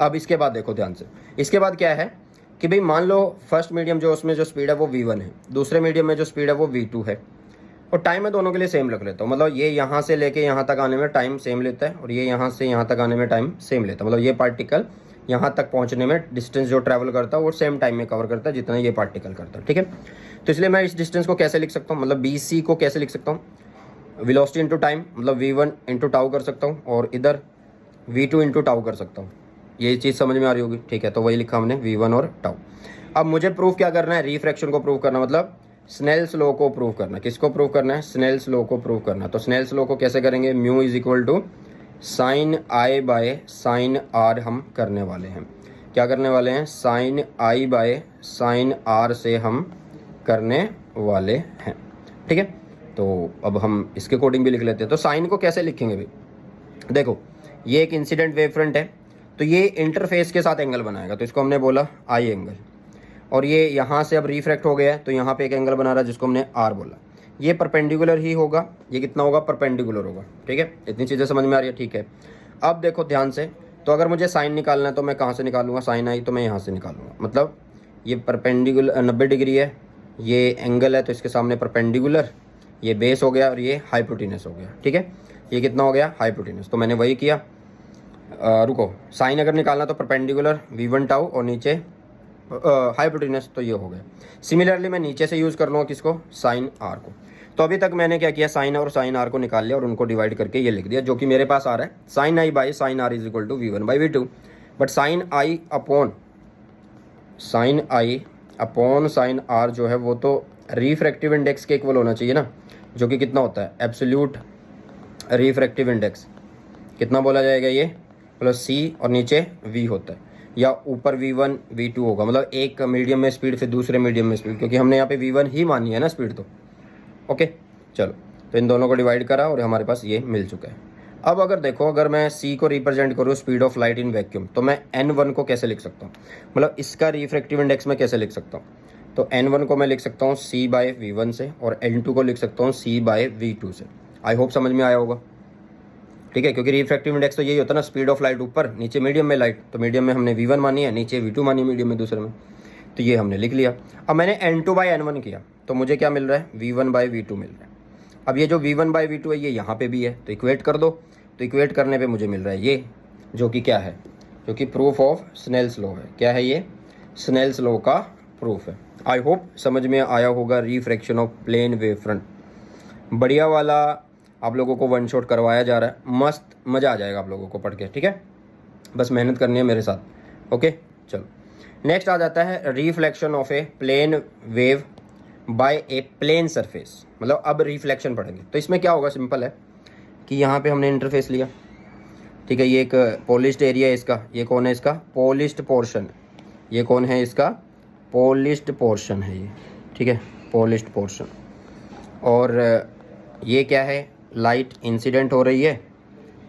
A: अब इसके बाद देखो ध्यान से, इसके बाद क्या है कि भाई मान लो फर्स्ट मीडियम जो उसमें जो स्पीड है वो v1 है, दूसरे मीडियम में जो स्पीड है वो v2 है, और टाइम मैं दोनों के लिए सेम रख लेता हूँ। मतलब ये यहाँ से लेके यहाँ तक आने में टाइम सेम लेता है और ये यहाँ से यहाँ तक आने में टाइम सेम लेता है। मतलब ये पार्टिकल यहाँ तक पहुँचने में डिस्टेंस जो ट्रैवल करता है वो सेम टाइम में कवर करता है जितना ये पार्टिकल करता है, ठीक है। तो इसलिए मैं इस डिस्टेंस को कैसे लिख सकता हूँ, मतलब BC को कैसे लिख सकता हूँ, वेलोसिटी इंटू टाइम, मतलब v1 इंटू टाउ कर सकता हूँ, और इधर v2 इंटू टाउ कर सकता हूँ। ये चीज़ समझ में आ रही होगी, ठीक है। तो वही लिखा हमने, v1 और टाउ। अब मुझे प्रूफ क्या करना है, रिफ्रैक्शन को प्रूव करना, मतलब स्नेल्स लॉ को प्रूव करना। किसको प्रूव करना है? स्नेल्स लॉ को प्रूव करना। तो स्नेल्स लॉ को कैसे करेंगे, mu is equal to sine i by sine r हम करने वाले हैं। क्या करने वाले हैं? Sine i by sine r से हम करने वाले हैं, ठीक है। तो अब हम इसके कोडिंग भी लिख लेते हैं। तो साइन को कैसे लिखेंगे भाई, देखो ये एक इंसिडेंट वेव फ्रंट है, तो ये इंटरफेस के साथ एंगल बनाएगा, तो इसको हमने बोला आई एंगल। और ये यहाँ से अब रिफ्रैक्ट हो गया है तो यहाँ पे एक एंगल बना रहा है जिसको हमने आर बोला। ये परपेंडिकुलर ही होगा, ये कितना होगा, परपेंडिकुलर होगा, ठीक है। इतनी चीज़ें समझ में आ रही है, ठीक है। अब देखो ध्यान से, तो अगर मुझे साइन निकालना है तो मैं कहाँ से निकालूंगा, साइन आई तो मैं यहाँ से निकालूंगा। मतलब ये परपेंडिकुलर 90 डिग्री है, ये एंगल है तो इसके सामने परपेंडिकुलर, ये बेस हो गया और ये हाइपोटेनस हो गया, ठीक है। ये कितना हो गया, हाइपोटेनस। तो मैंने वही किया। रुको, साइन अगर निकालना तो परपेंडिकुलर v1 टाउ और नीचे हाइपोटेनस, तो ये हो गया। सिमिलरली मैं नीचे से यूज़ कर लूँगा किसको, साइन आर को। तो अभी तक मैंने क्या किया, साइन और साइन आर को निकाल लिया और उनको डिवाइड करके ये लिख दिया, जो कि मेरे पास आ रहा है sine i by sine r is equal to v1 by v2। But sine i upon sine r जो है वो तो रिफ्रैक्टिव इंडेक्स के इक्वल होना चाहिए ना, जो कि कितना होता है, एब्सोल्यूट रिफ्रैक्टिव इंडेक्स। कितना बोला जाएगा, ये प्लस c और नीचे v होता है, या ऊपर v1 v2 होगा। मतलब एक मीडियम में स्पीड फिर दूसरे मीडियम में स्पीड, क्योंकि हमने यहाँ पे v1 ही मानी है ना स्पीड। तो ओके चलो, तो इन दोनों को डिवाइड करा और हमारे पास ये मिल चुका है। अब अगर देखो, अगर मैं c को रिप्रेजेंट करूँ speed of light in vacuum, तो मैं n1 को कैसे लिख सकता हूँ, मतलब इसका रिफ्रैक्टिव इंडेक्स में कैसे लिख सकता हूँ। तो n1 को मैं लिख सकता हूँ c बाय v1 से, और n2 को लिख सकता हूँ c बाय v2 से। आई होप समझ में आया होगा, ठीक है। क्योंकि रिफ्रैक्टिव इंडेक्स तो यही होता है ना, स्पीड ऑफ लाइट ऊपर, नीचे मीडियम में लाइट। तो मीडियम में हमने v1 मानी है, नीचे v2 मानी मीडियम में दूसरे में, तो ये हमने लिख लिया। अब मैंने n2 बाई n1 किया तो मुझे क्या मिल रहा है, v1 बाई v2 मिल रहा है। अब ये जो v1 बाई v2 है ये यहाँ पे भी है, तो इक्वेट कर दो। तो इक्वेट करने पे मुझे मिल रहा है ये, जो कि क्या है, जो कि प्रूफ ऑफ स्नेल्स लॉ है। क्या है ये, स्नेल्स लॉ का प्रूफ है। आई होप समझ में आया होगा। Refraction of plane wave front, बढ़िया वाला आप लोगों को वन शॉट करवाया जा रहा है, मस्त मज़ा आ जाएगा आप लोगों को पढ़ के, ठीक है। बस मेहनत करनी है मेरे साथ, ओके। चलो नेक्स्ट आ जाता है reflection of a plane wave by a plane surface. मतलब अब रिफ्लेक्शन पढ़ेंगे। तो इसमें क्या होगा, सिंपल है कि यहाँ पे हमने इंटरफेस लिया, ठीक है। ये एक पॉलिश्ड एरिया है इसका, ये कौन है, इसका पॉलिश्ड पोर्शन। ये कौन है, इसका पॉलिश्ड पोर्शन है ये, ठीक है, पॉलिश्ड पोर्शन। और ये क्या है, लाइट इंसिडेंट हो रही है,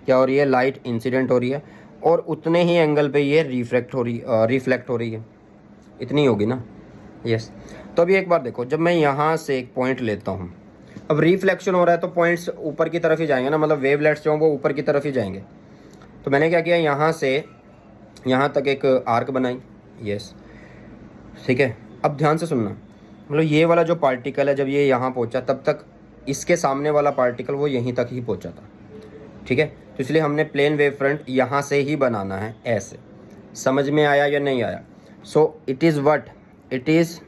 A: क्या हो रही है, लाइट इंसिडेंट हो रही है, और उतने ही एंगल पे ये रिफ्लेक्ट हो रही है, इतनी होगी ना, यस। तो अभी एक बार देखो, जब मैं यहाँ से एक पॉइंट लेता हूँ, अब रिफ्लेक्शन हो रहा है तो पॉइंट्स ऊपर की तरफ ही जाएंगे ना, मतलब वेवलेट्स जो वो ऊपर की तरफ ही जाएंगे। तो मैंने क्या किया, यहाँ से यहाँ तक एक आर्क बनाई। यस, ठीक है। अब ध्यान से सुनना, मतलब ये वाला जो पार्टिकल है जब ये यहाँ पहुँचा तब तक इसके सामने वाला पार्टिकल वो यहीं तक ही पहुँचा था, ठीक है। तो इसलिए हमने प्लेन वेव फ्रंट यहाँ से ही बनाना है, ऐसे। समझ में आया या नहीं आया? So it is what, it is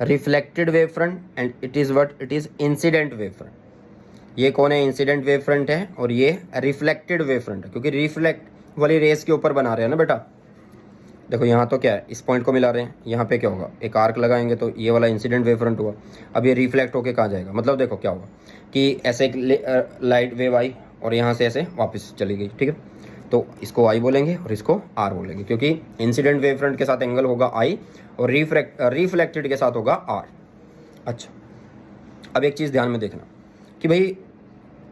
A: reflected wave front end it is what, it is incident wave front. ये कौन है? इंसिडेंट वेव फ्रंट है, और ये रिफ्लेक्टेड वेव फ्रंट है, क्योंकि रिफ्लेक्ट वाली रेस के ऊपर बना रहे हैं ना बेटा। देखो यहाँ तो क्या है, इस पॉइंट को मिला रहे हैं, यहाँ पे क्या होगा, एक आर्क लगाएंगे तो ये वाला इंसिडेंट वेव फ्रंट हुआ। अब ये रिफ्लेक्ट होके कहाँ जाएगा, मतलब देखो क्या होगा कि ऐसे एक लाइट वेव आई और यहाँ से ऐसे वापस चली गई, ठीक है। तो इसको आई बोलेंगे और इसको आर बोलेंगे, क्योंकि इंसिडेंट वेव फ्रंट के साथ एंगल होगा आई और रिफ्लेक्टेड के साथ होगा आर। अच्छा, अब एक चीज़ ध्यान में देखना कि भाई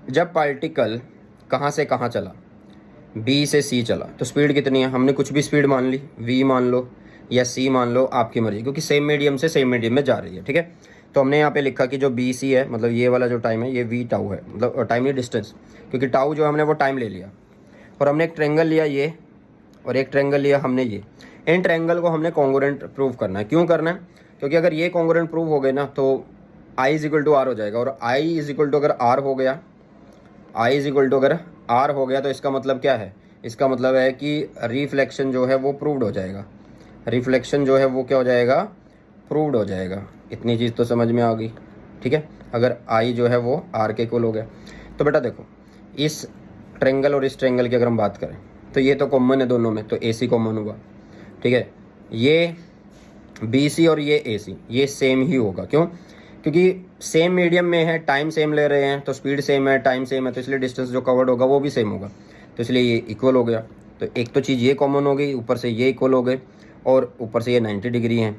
A: जब पार्टिकल कहाँ से कहाँ चला, बी से सी चला, तो स्पीड कितनी है? हमने कुछ भी स्पीड मान ली, वी मान लो या सी मान लो, आपकी मर्जी, क्योंकि सेम मीडियम से सेम मीडियम में जा रही है, ठीक है। तो हमने यहाँ पे लिखा कि जो बी सी है, मतलब ये वाला जो टाइम है ये वी टाउ है, मतलब टाइम नहीं डिस्टेंस, क्योंकि टाउ जो हमने वो टाइम ले लिया। और हमने एक ट्रेंगल लिया ये, और एक ट्रेंगल लिया हमने ये। इन ट्रेंगल को हमने कॉन्ग्रुएंट प्रूव करना है। क्यों करना है? क्योंकि अगर ये कॉन्ग्रुएंट प्रूव हो गए ना तो I is equal to are हो जाएगा, और आई इज इक्वल टू अगर आर हो गया, आई इज इक्वल टू अगर आर हो गया तो इसका मतलब क्या है? इसका मतलब है कि रिफ्लेक्शन जो है वो प्रूव्ड हो जाएगा। रिफ्लेक्शन जो है वो क्या हो जाएगा? प्रूव्ड हो जाएगा। इतनी चीज़ तो समझ में आ गई, ठीक है। अगर आई जो है वो आर के इक्वल हो गया तो बेटा देखो, इस ट्रेंगल और इस ट्रेंगल की अगर हम बात करें तो ये तो कॉमन है दोनों में, तो ए सी कॉमन हुआ, ठीक है। ये बी सी और ये ए सी, ये सेम ही होगा। क्यों? क्योंकि सेम मीडियम में है, टाइम सेम ले रहे हैं, तो स्पीड सेम है, टाइम सेम है, तो इसलिए डिस्टेंस जो कवर्ड होगा वो भी सेम होगा, तो इसलिए ये इक्वल हो गया। तो एक तो चीज़ ये कॉमन हो गई, ऊपर से ये इक्वल हो गए, और ऊपर से ये 90 डिग्री है,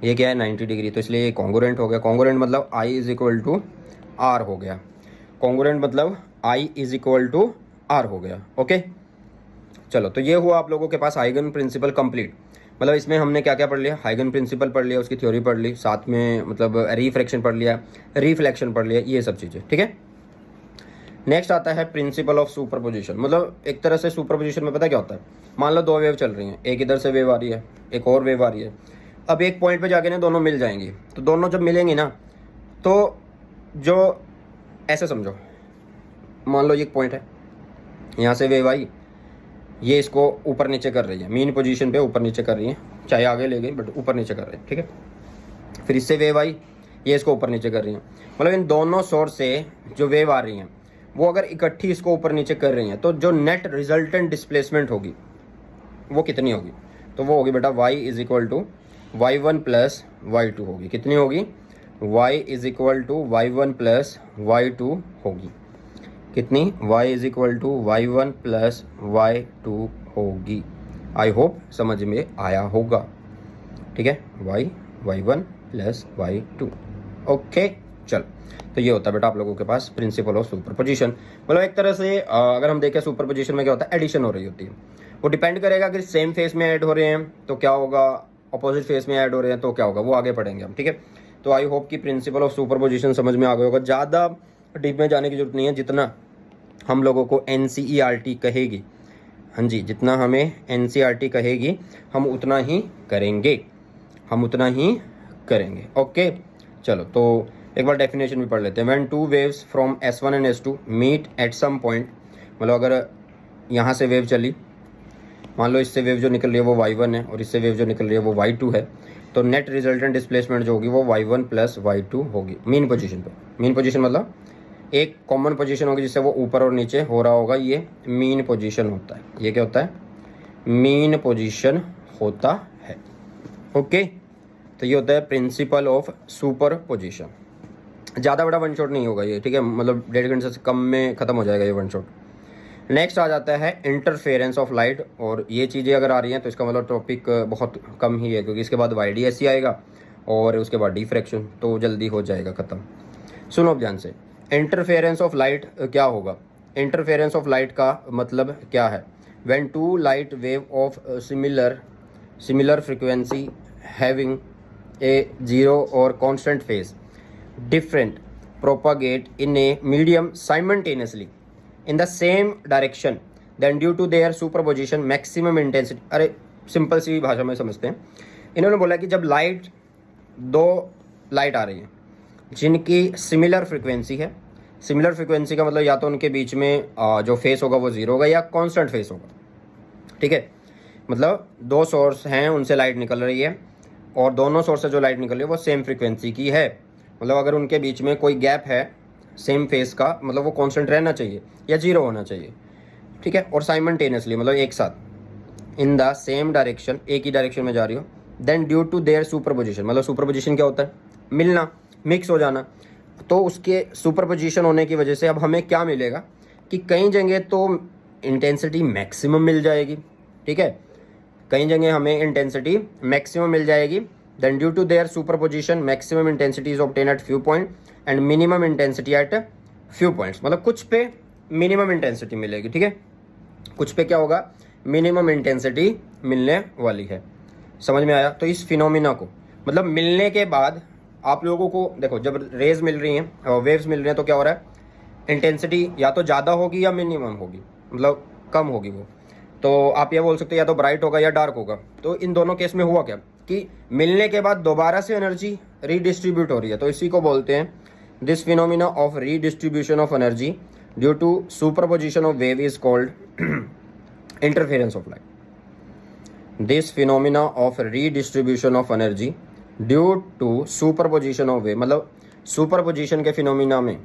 A: ये क्या है 90 डिग्री, तो इसलिए ये कॉन्ग्रुएंट हो गया। कॉन्ग्रुएंट मतलब I is equal to are हो गया। कॉन्ग्रुएंट मतलब I is equal to are हो गया। ओके, चलो, तो ये हुआ आप लोगों के पास हाइगन प्रिंसिपल कंप्लीट। मतलब इसमें हमने क्या क्या पढ़ लिया? हाइगन प्रिंसिपल पढ़ लिया, उसकी थ्योरी पढ़ ली, साथ में मतलब रिफ्रैक्शन पढ़ लिया, रिफ्लेक्शन पढ़ लिया, ये सब चीज़ें, ठीक है। नेक्स्ट आता है प्रिंसिपल ऑफ सुपरपोजिशन। मतलब एक तरह से सुपरपोजिशन में पता क्या होता है, मान लो दो वेव चल रही हैं, एक इधर से वेव आ रही है, एक और वेव आ रही है। अब एक पॉइंट पे जाके ना दोनों मिल जाएंगी, तो दोनों जब मिलेंगी ना तो जो ऐसे समझो, मान लो ये एक पॉइंट है, यहाँ से वेव आई, ये इसको ऊपर नीचे कर रही है, मीन पोजीशन पे ऊपर नीचे कर रही है, चाहे आगे ले गई बट ऊपर नीचे कर रही है, ठीक है। फिर इससे वेव आई, ये इसको ऊपर नीचे कर रही है। मतलब इन दोनों सोर्स से जो वेव आ रही हैं वो अगर इकट्ठी इसको ऊपर नीचे कर रही हैं तो जो नेट रिजल्टेंट डिस्प्लेसमेंट होगी वो कितनी होगी? तो वो होगी बेटा y is equal to y1 plus y2 होगी। कितनी होगी? y is equal to y1 plus y2 होगी। कितनी? y is equal to y1 plus y2 होगी। आई होप समझ में आया होगा, ठीक है। y1 plus y2। ओके, चल, तो ये होता है बेटा आप लोगों के पास प्रिंसिपल ऑफ सुपरपोजिशन। मतलब एक तरह से अगर हम देखें सुपरपोजिशन में क्या होता है, एडिशन हो रही होती है। वो डिपेंड करेगा कि सेम फेस में ऐड हो रहे हैं तो क्या होगा, अपोजिट फेस में ऐड हो रहे हैं तो क्या होगा, वो आगे पढ़ेंगे हम, ठीक है। तो आई होप कि प्रिंसिपल ऑफ सुपरपोजिशन समझ में आ गया होगा। ज़्यादा डीप में जाने की जरूरत नहीं है, जितना हम लोगों को NCERT कहेगी, हाँ जी, जितना हमें NCERT कहेगी हम उतना ही करेंगे, हम उतना ही करेंगे। ओके, चलो, तो एक बार डेफिनेशन भी पढ़ लेते हैं। When two waves from S1 and S2 meet at some point, मतलब अगर यहाँ से वेव चली, मान लो इससे वेव जो निकल रही है वो y1 है और इससे वेव जो निकल रही है वो y2 है, तो नेट रिजल्टेंट डिस्प्लेसमेंट जो होगी वो y1 प्लस y2 होगी मीन पोजीशन पे। मीन पोजीशन मतलब एक कॉमन पोजीशन होगी जिससे वो ऊपर और नीचे हो रहा होगा, ये मीन पोजीशन होता है। ये क्या होता है? मीन पोजीशन होता है। ओके, तो ये होता है प्रिंसिपल ऑफ सुपरपोजिशन। ज़्यादा बड़ा वन शॉट नहीं होगा ये, ठीक है, मतलब 1.5 घंटे से कम में ख़त्म हो जाएगा ये वन शॉट। नेक्स्ट आ जाता है इंटरफेरेंस ऑफ लाइट, और ये चीज़ें अगर आ रही हैं तो इसका मतलब टॉपिक बहुत कम ही है, क्योंकि इसके बाद YDSC आएगा और उसके बाद डिफ्रैक्शन, तो जल्दी हो जाएगा ख़त्म। सुनो अब ध्यान से, इंटरफेरेंस ऑफ लाइट क्या होगा? इंटरफेरेंस ऑफ लाइट का मतलब क्या है? When two light wave of similar frequency having a zero और constant phase different propagate in a medium simultaneously in the same direction then due to their superposition maximum intensity। अरे सिंपल सी भाषा में समझते हैं। इन्होंने बोला कि जब दो लाइट आ रही है जिनकी सिमिलर फ्रिक्वेंसी है, सिमिलर फ्रिक्वेंसी का मतलब या तो उनके बीच में जो फेस होगा वो जीरो होगा या कांस्टेंट फेस होगा, ठीक है। मतलब दो सोर्स हैं, उनसे लाइट निकल रही है और दोनों सोर्स से जो लाइट निकल रही है वो सेम फ्रिक्वेंसी की है। मतलब अगर उनके बीच में कोई गैप है सेम फेस का, मतलब वो कांस्टेंट रहना चाहिए या जीरो होना चाहिए, ठीक है। और साइमल्टेनियसली मतलब एक साथ इन द सेम डायरेक्शन, एक ही डायरेक्शन में जा रही हो, then due to their superposition. मतलब सुपरपोजिशन क्या होता है? मिलना, मिक्स हो जाना। तो उसके सुपरपोजिशन होने की वजह से अब हमें क्या मिलेगा कि कई जगह तो इंटेंसिटी मैक्सिमम मिल जाएगी, ठीक है, कई जगह हमें इंटेंसिटी मैक्सिमम मिल जाएगी। then due to their superposition maximum intensity is obtained at few point and minimum intensity at few points। मतलब कुछ पे मिनिमम इंटेंसिटी मिलेगी, ठीक है, कुछ पे क्या होगा? मिनिमम इंटेंसिटी मिलने वाली है। समझ में आया? तो इस फिनोमिना को मतलब मिलने के बाद आप लोगों को देखो, जब रेज मिल रही हैं और वेव्स मिल रही हैं तो क्या हो रहा है? इंटेंसिटी या तो ज़्यादा होगी या मिनिमम होगी, मतलब कम होगी वो। तो आप ये बोल सकते हो या तो ब्राइट होगा या डार्क होगा। तो इन दोनों केस में हुआ क्या कि मिलने के बाद दोबारा से एनर्जी रीडिस्ट्रीब्यूट हो रही है। तो इसी को बोलते हैं this phenomena of redistribution of energy due to superposition of wave is called interference of light. This phenomena of redistribution of energy due to superposition of wave, मतलब सुपरपोजिशन के फिनोमिना में,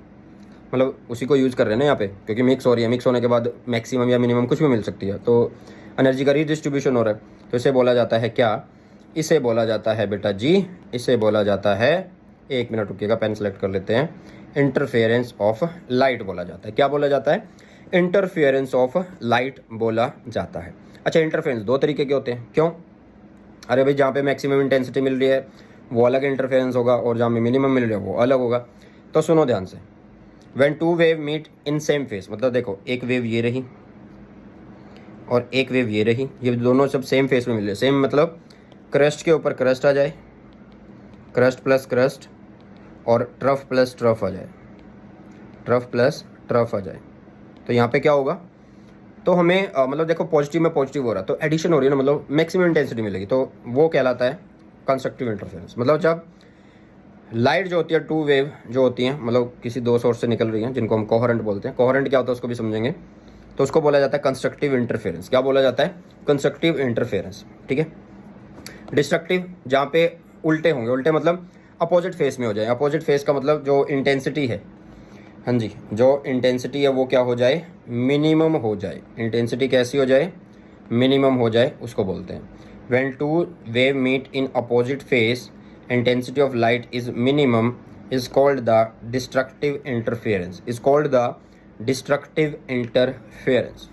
A: मतलब उसी को यूज़ कर रहे हैं ना यहाँ पे, क्योंकि मिक्स हो रही है, मिक्स होने के बाद मैक्सिमम या मिनिमम कुछ भी मिल सकती है। तो एनर्जी का रीडिस्ट्रीब्यूशन हो रहा है, तो इसे बोला जाता है क्या? इसे बोला जाता है बेटा जी, इसे बोला जाता है, एक मिनट रुकिएगा, पेन सेलेक्ट कर लेते हैं, इंटरफेरेंस ऑफ लाइट बोला जाता है। क्या बोला जाता है? इंटरफेरेंस ऑफ लाइट बोला जाता है। अच्छा, इंटरफेरेंस दो तरीके के होते हैं, क्यों? अरे भाई, जहाँ पे मैक्सिमम इंटेंसिटी मिल रही है वो अलग इंटरफेरेंस होगा और जहाँ पे मिनिमम मिल रही है वो अलग होगा। तो सुनो ध्यान से, when two wave meet in same phase, मतलब देखो एक वेव ये रही और एक वेव ये रही, ये दोनों सब सेम फेस में मिल रहे। सेम मतलब क्रस्ट के ऊपर क्रस्ट आ जाए, क्रस्ट प्लस क्रस्ट, और ट्रफ प्लस ट्रफ आ जाए, ट्रफ प्लस ट्रफ आ जाए। तो यहाँ पे क्या होगा? तो हमें मतलब देखो पॉजिटिव में पॉजिटिव हो रहा है तो एडिशन हो रही है ना, मतलब मैक्सिमम इंटेंसिटी मिलेगी। तो वो कहलाता है कंस्ट्रक्टिव इंटरफेरेंस। मतलब जब लाइट जो होती है, टू वेव जो होती हैं, मतलब किसी दो सोर्स से निकल रही हैं, जिनको हम कोहेरेंट बोलते हैं। कोहेरेंट क्या होता है उसको भी समझेंगे। तो उसको बोला जाता है कंस्ट्रक्टिव इंटरफेरेंस। क्या बोला जाता है? कंस्ट्रक्टिव इंटरफेरेंस, ठीक है। डिस्ट्रक्टिव जहाँ पे उल्टे होंगे, उल्टे मतलब अपोजिट फेस में हो जाए। अपोजिट फेस का मतलब जो इंटेंसिटी है, हाँ जी, जो इंटेंसिटी है वो क्या हो जाए? मिनिमम हो जाए। इंटेंसिटी कैसी हो जाए? मिनिमम हो जाए, उसको बोलते हैं। When two wave meet in opposite phase intensity of light is minimum is called the destructive interference, is called the destructive interference।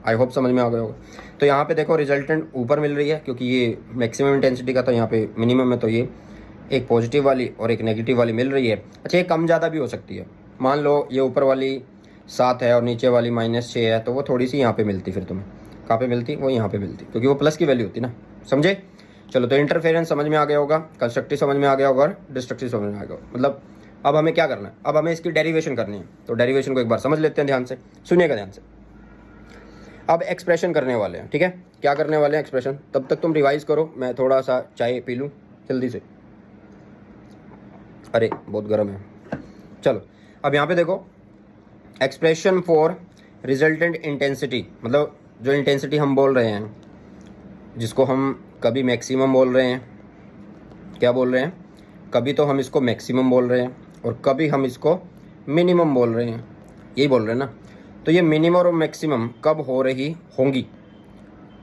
A: I hope समझ में आ गया होगा। तो यहाँ पे देखो रिजल्टेंट ऊपर मिल रही है क्योंकि ये मैक्सिमम इंटेंसिटी का, तो यहाँ पे मिनिमम है, तो ये एक पॉजिटिव वाली और एक नेगेटिव वाली मिल रही है। अच्छा, ये कम ज़्यादा भी हो सकती है। मान लो ये ऊपर वाली 7 है और नीचे वाली -6 है, तो वो थोड़ी सी यहाँ पे मिलती, फिर तुम्हें कहाँ पे मिलती? वो यहाँ पे मिलती, क्योंकि वो प्लस की वैल्यू होती ना, समझे? चलो, तो इंटरफेरेंस समझ में आ गया होगा, कंस्ट्रक्टिव समझ में आ गया होगा और डिस्ट्रक्टिव समझ में आ गया होगा। मतलब अब हमें क्या करना है? अब हमें इसकी डेरिवेशन करनी है। तो डेरिवेशन को एक बार समझ लेते हैं ध्यान से, सुनिएगा ध्यान से। अब एक्सप्रेशन करने वाले हैं, ठीक है। क्या करने वाले हैं? एक्सप्रेशन। तब तक तुम रिवाइज करो, मैं थोड़ा सा चाय पी लूँ जल्दी से। अरे बहुत गर्म है। चलो, अब यहाँ पे देखो, एक्सप्रेशन फॉर रिजल्टेंट इंटेंसिटी, मतलब जो इंटेंसिटी हम बोल रहे हैं, जिसको हम कभी मैक्सिमम बोल रहे हैं, क्या बोल रहे हैं? कभी तो हम इसको मैक्सिमम बोल रहे हैं और कभी हम इसको मिनिमम बोल रहे हैं, यही बोल रहे हैं ना। तो ये मिनिमम और मैक्सिमम कब हो रही होंगी,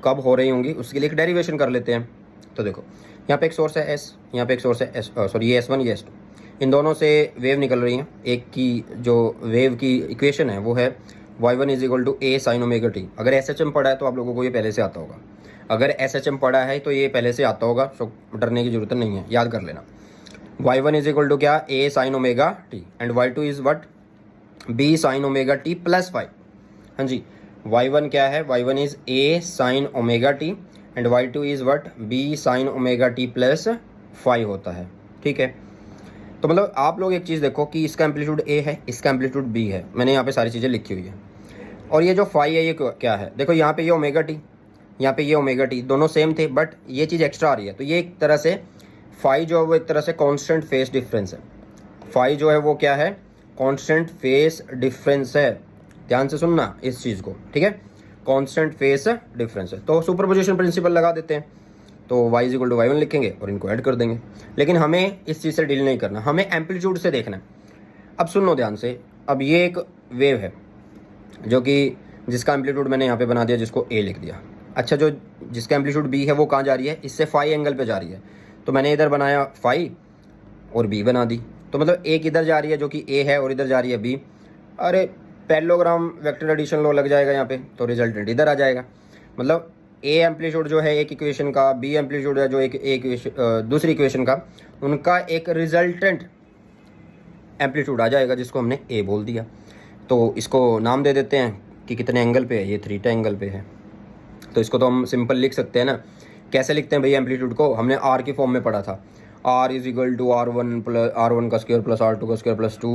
A: कब हो रही होंगी, उसके लिए एक डेरिवेशन कर लेते हैं। तो देखो, यहाँ पे एक सोर्स है S, यहाँ पे एक सोर्स है S, सॉरी ये S1 ये S2, इन दोनों से वेव निकल रही हैं। एक की जो वेव की इक्वेशन है वो है y1 = a sin omega t। अगर SHM पढ़ा है तो आप लोगों को ये पहले से आता होगा, अगर SHM पढ़ा है तो ये पहले से आता होगा, सो डरने की जरूरत नहीं है, याद कर लेना। y1 = क्या? a sin omega t and y2 is what? b sin omega t plus 5। हाँ जी, y1 क्या है? y1 is a sin omega t and y2 is what? b sin omega t plus phi होता है, ठीक है। तो मतलब आप लोग एक चीज़ देखो कि इसका एम्पलीट्यूड ए है, इसका एम्पलीट्यूड बी है, मैंने यहाँ पे सारी चीज़ें लिखी हुई है। और ये जो फाई है ये क्या है, देखो यहाँ पे ये ओमेगा टी, यहाँ पे ये ओमेगा टी, दोनों सेम थे बट ये चीज़ एक्स्ट्रा आ रही है। तो ये एक तरह से फाई जो है वो एक तरह से कांस्टेंट फेस डिफरेंस है। फाई जो है वो क्या है, कांस्टेंट फेस डिफरेंस है। ध्यान से सुनना इस चीज़ को, ठीक है, कांस्टेंट फेस डिफरेंस है। तो सुपरपोजिशन प्रिंसिपल लगा देते हैं, तो y is equal to y1 लिखेंगे और इनको ऐड कर देंगे। लेकिन हमें इस चीज़ से डील नहीं करना, हमें एम्पलीट्यूड से देखना है। अब सुनो ध्यान से, अब ये एक वेव है जो कि जिसका एम्पलीट्यूड मैंने यहाँ पे बना दिया, जिसको a लिख दिया। अच्छा, जो जिसका एम्पलीट्यूड b है वो कहाँ जा रही है, इससे फाई एंगल पे जा रही है। तो मैंने इधर बनाया फाई और b बना दी। तो मतलब एक इधर जा रही है जो कि a है और इधर जा रही है b। अरे पैरेललोग्राम वेक्टर एडिशन लॉ लग जाएगा यहाँ पे, तो रिजल्टेंट इधर आ जाएगा। मतलब ए एम्पलीट्यूड जो है एक इक्वेशन का, बी एम्पलीट्यूड है जो एक दूसरी इक्वेशन का, उनका एक रिजल्टेंट एम्पलीट्यूड आ जाएगा जिसको हमने ए बोल दिया। तो इसको नाम दे देते हैं कि कितने एंगल पे है, ये थीटा एंगल पे है। तो इसको तो हम सिंपल लिख सकते हैं ना। कैसे लिखते हैं भाई एम्पलीट्यूड को, हमने आर की फॉर्म में पढ़ा था, are is equal to R1 का स्क्वायर प्लस R2 का square plus 2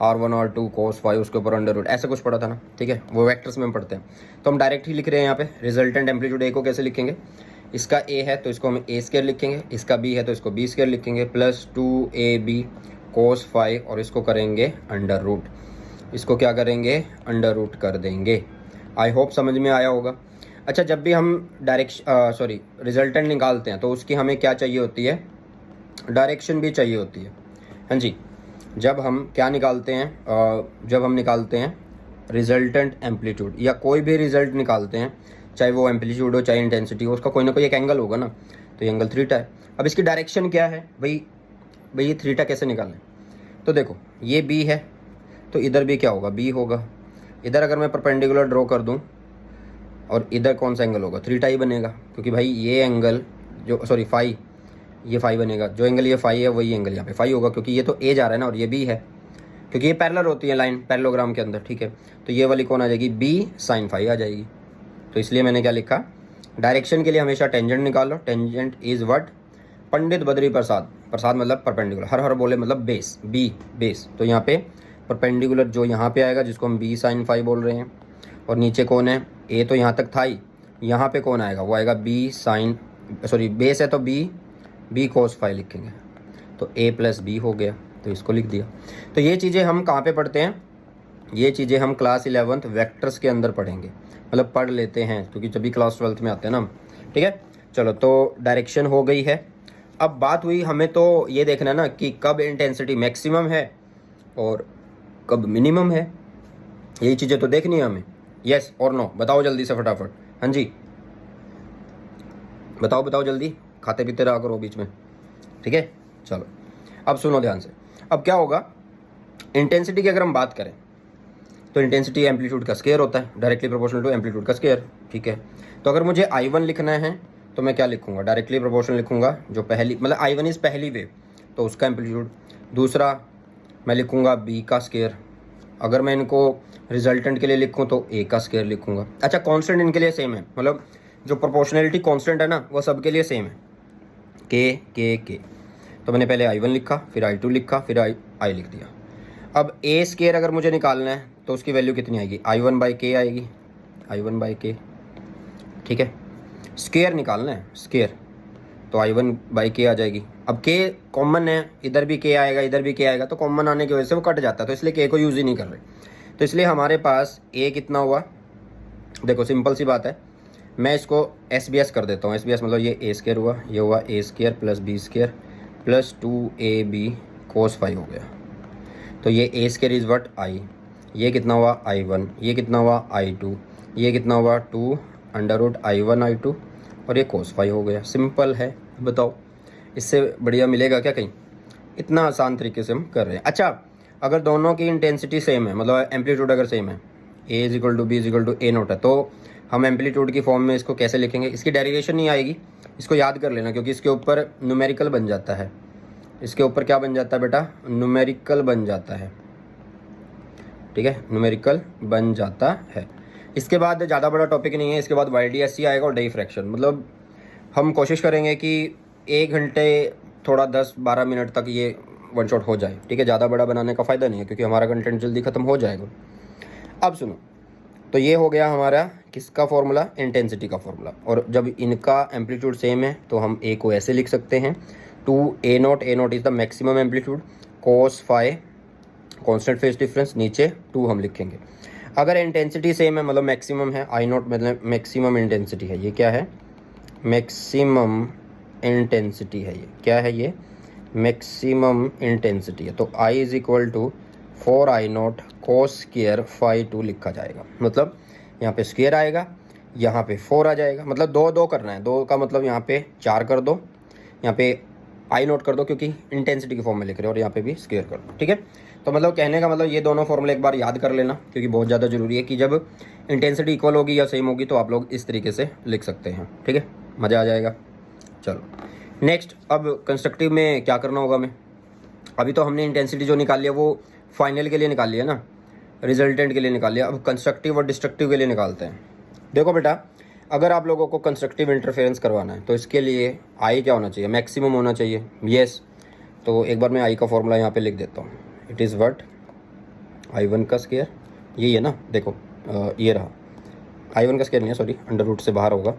A: R1 R2 cos phi उसके ऊपर अंडर रूट, ऐसा कुछ पढ़ा था ना, ठीक है, वो वेक्टर्स में हम पढ़ते हैं। तो हम डायरेक्ट ही लिख रहे हैं यहाँ पे रिजल्टेंट एम्पलीट्यूड ए को कैसे लिखेंगे, इसका ए है तो इसको हम ए स्क्वायर लिखेंगे, इसका बी है तो इसको बी स्क्वायर लिखेंगे, प्लस 2AB cos फाई और इसको करेंगे अंडर रूट, इसको क्या करेंगे अंडर रूट कर देंगे। आई होप समझ में आया होगा। अच्छा, जब भी हम रिजल्टेंट निकालते हैं तो उसकी हमें क्या चाहिए होती है, डायरेक्शन भी चाहिए होती है। हाँ जी, जब हम क्या निकालते हैं, जब हम निकालते हैं रिजल्टेंट एम्पलीट्यूड या कोई भी रिजल्ट निकालते हैं, चाहे वो एम्पलीट्यूड हो चाहे इंटेंसिटी हो, उसका कोई ना कोई एक एंगल होगा ना, तो ये एंगल थीटा है। अब इसकी डायरेक्शन क्या है भाई ये थीटा कैसे निकालें, तो देखो ये बी है तो इधर भी क्या होगा, बी होगा। इधर अगर मैं परपेंडिकुलर ड्रॉ कर दूँ और इधर कौन सा एंगल होगा, थीटा ही बनेगा, क्योंकि भाई ये एंगल जो फाई, ये फाई बनेगा, जो एंगल ये फाई है वही एंगल यहाँ पे फाई होगा, क्योंकि ये तो ए जा रहा है ना और ये बी है, क्योंकि ये पैरेलल होती है लाइन पैरेललोग्राम के अंदर, ठीक है। तो ये वाली कौन आ जाएगी, बी साइन फाई आ जाएगी। तो इसलिए मैंने क्या लिखा, डायरेक्शन के लिए हमेशा टेंजेंट निकालो, tangent is what, Pandit Badri Prasad, प्रसाद मतलब परपेंडिकुलर, हर बोले मतलब बेस, बी बेस। तो यहाँ पे परपेंडिकुलर जो यहाँ पे आएगा जिसको हम बी साइन फाई बोल रहे हैं, और नीचे कौन है, ए तो यहाँ तक था ही, यहाँ पे कौन आएगा, वो आएगा बी साइन, बेस है तो बी cos फाई लिखेंगे, तो a प्लस बी हो गया, तो इसको लिख दिया। तो ये चीज़ें हम कहाँ पे पढ़ते हैं, ये चीज़ें हम क्लास 11th वेक्टर्स के अंदर पढ़ेंगे, मतलब पढ़ लेते हैं, क्योंकि जब भी क्लास 12th में आते हैं ना, ठीक है। चलो, तो डायरेक्शन हो गई है। अब बात हुई, हमें तो ये देखना है ना कि कब इंटेंसिटी मैक्सिमम है और कब मिनिमम है, यही चीज़ें तो देखनी है हमें। यस और नो बताओ जल्दी से फटाफट, हाँ जी बताओ जल्दी, खाते पीते रहा करो बीच में, ठीक है। चलो अब सुनो ध्यान से, अब क्या होगा, इंटेंसिटी की अगर हम बात करें तो इंटेंसिटी एम्पलीट्यूड का स्क्वायर होता है, डायरेक्टली प्रोपोर्शनल टू एम्पलीट्यूड का स्क्वायर, ठीक है। तो अगर मुझे I1 लिखना है तो मैं क्या लिखूंगा, डायरेक्टली प्रोपोर्शनल लिखूंगा, जो पहली मतलब I1 इज पहली वेव तो उसका एम्पलीट्यूड, दूसरा मैं लिखूंगा B का स्क्वायर, अगर मैं इनको रिजल्टेंट के लिए लिखूँ तो A का स्क्वायर लिखूंगा। अच्छा, कॉन्स्टेंट इनके लिए सेम है, मतलब जो प्रोपोर्शनैलिटी कॉन्स्टेंट है ना वो सबके लिए सेम है, के। तो मैंने पहले I1 लिखा, फिर I2 लिखा, फिर I लिख दिया। अब A स्क्वायर अगर मुझे निकालना है तो उसकी वैल्यू कितनी आएगी, I1 बाई के आएगी, I1 बाई के, ठीक है। स्क्वायर निकालना है, स्क्वायर, तो I1 बाई के आ जाएगी। अब के कॉमन है, इधर भी के आएगा इधर भी के आएगा, तो कॉमन आने की वजह से वो कट जाता है, तो इसलिए के को यूज़ ही नहीं कर रहे। तो इसलिए हमारे पास A कितना हुआ, देखो सिंपल सी बात है, मैं इसको SBS कर देता हूँ, SBS मतलब ये A स्क्वायर हुआ, ये हुआ A square plus B square plus 2AB cos phi हो गया। तो ये A square is what I, ये कितना हुआ I1, ये कितना हुआ I2, ये कितना हुआ 2 अंडर रूट I1 I2 और ये cos फाई हो गया। सिंपल है, बताओ इससे बढ़िया मिलेगा क्या कहीं, इतना आसान तरीके से हम कर रहे हैं। अच्छा, अगर दोनों की इंटेंसिटी सेम है, मतलब एम्पलीट्यूड अगर सेम है, A is equal to B is equal to A nought है, तो हम एम्पलीट्यूड की फॉर्म में इसको कैसे लिखेंगे, इसकी डेरिवेशन नहीं आएगी, इसको याद कर लेना, क्योंकि इसके ऊपर न्यूमेरिकल बन जाता है, इसके ऊपर क्या बन जाता है बेटा, न्यूमेरिकल बन जाता है, ठीक है, न्यूमेरिकल बन जाता है। इसके बाद ज़्यादा बड़ा टॉपिक नहीं है, इसके बाद YDSC आएगा और डिफ्रैक्शन, मतलब हम कोशिश करेंगे कि 1 घंटे थोड़ा 10-12 मिनट तक ये वन शॉट हो जाए, ठीक है। ज़्यादा बड़ा बनाने का फ़ायदा नहीं है क्योंकि हमारा कंटेंट जल्दी ख़त्म हो जाएगा। अब सुनो, तो ये हो गया हमारा किसका फॉर्मूला, इंटेंसिटी का फॉर्मूला। और जब इनका एम्पलीट्यूड सेम है तो हम ए को ऐसे लिख सकते हैं, 2a0, a0 is the maximum amplitude, cos phi constant phase difference, नीचे 2 हम लिखेंगे। अगर इंटेंसिटी सेम है मतलब मैक्सिमम है, I0 मतलब मैक्सिमम इंटेंसिटी है, ये क्या है, मैक्सिमम इंटेंसिटी है, ये क्या है, ये मैक्सिमम इंटेंसिटी है। तो I is equal to 4I0 cos square phi 2 लिखा जाएगा। मतलब यहाँ पे स्क्वायर आएगा, यहाँ पे 4 आ जाएगा, मतलब 2 करना है, 2 का मतलब यहाँ पे 4 कर दो, यहाँ पे I0 कर दो क्योंकि इंटेंसिटी के फॉर्म में लिख रहे हो, और यहाँ पे भी स्क्वायर कर दो, ठीक है। तो मतलब कहने का मतलब ये दोनों फॉर्मूले एक बार याद कर लेना क्योंकि बहुत ज़्यादा ज़रूरी है कि जब इंटेंसिटी इक्वल होगी या सेम होगी तो आप लोग इस तरीके से लिख सकते हैं, ठीक है, मज़ा आ जाएगा। चलो नेक्स्ट, अब कंस्ट्रक्टिव में क्या करना होगा हमें। अभी तो हमने इंटेंसिटी जो निकाल लिया वो फाइनल के लिए निकाल लिया ना, रिजल्टेंट के लिए निकाल लिया। अब कंस्ट्रक्टिव और डिस्ट्रक्टिव के लिए निकालते हैं। देखो बेटा, अगर आप लोगों को कंस्ट्रक्टिव इंटरफेरेंस करवाना है तो इसके लिए आई क्या होना चाहिए, मैक्सिमम होना चाहिए, यस। तो एक बार मैं आई का फॉर्मूला यहाँ पे लिख देता हूँ, इट इज़ व्हाट, I1 का स्क्वायर, यही है ना, देखो ये रहा, I1 का स्क्वायर नहीं है, सॉरी, अंडर रूट से बाहर होगा,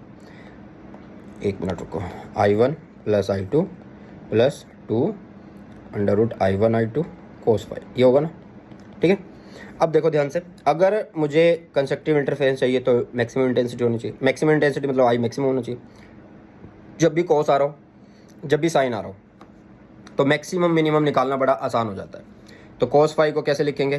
A: एक मिनट रुको, I1 plus I2 plus 2 under root I1 I2 cos phi, ये होगा ना, ठीक है। अब देखो ध्यान से, अगर मुझे कंस्ट्रक्टिव इंटरफेरेंस चाहिए तो मैक्सिमम इंटेंसिटी होनी चाहिए। मैक्सिमम इंटेंसिटी मतलब आई मैक्सिमम होना चाहिए। जब भी कॉस आ रहा हो, जब भी साइन आ रहा हो, तो मैक्सिमम मिनिमम निकालना बड़ा आसान हो जाता है। तो cos फाई को कैसे लिखेंगे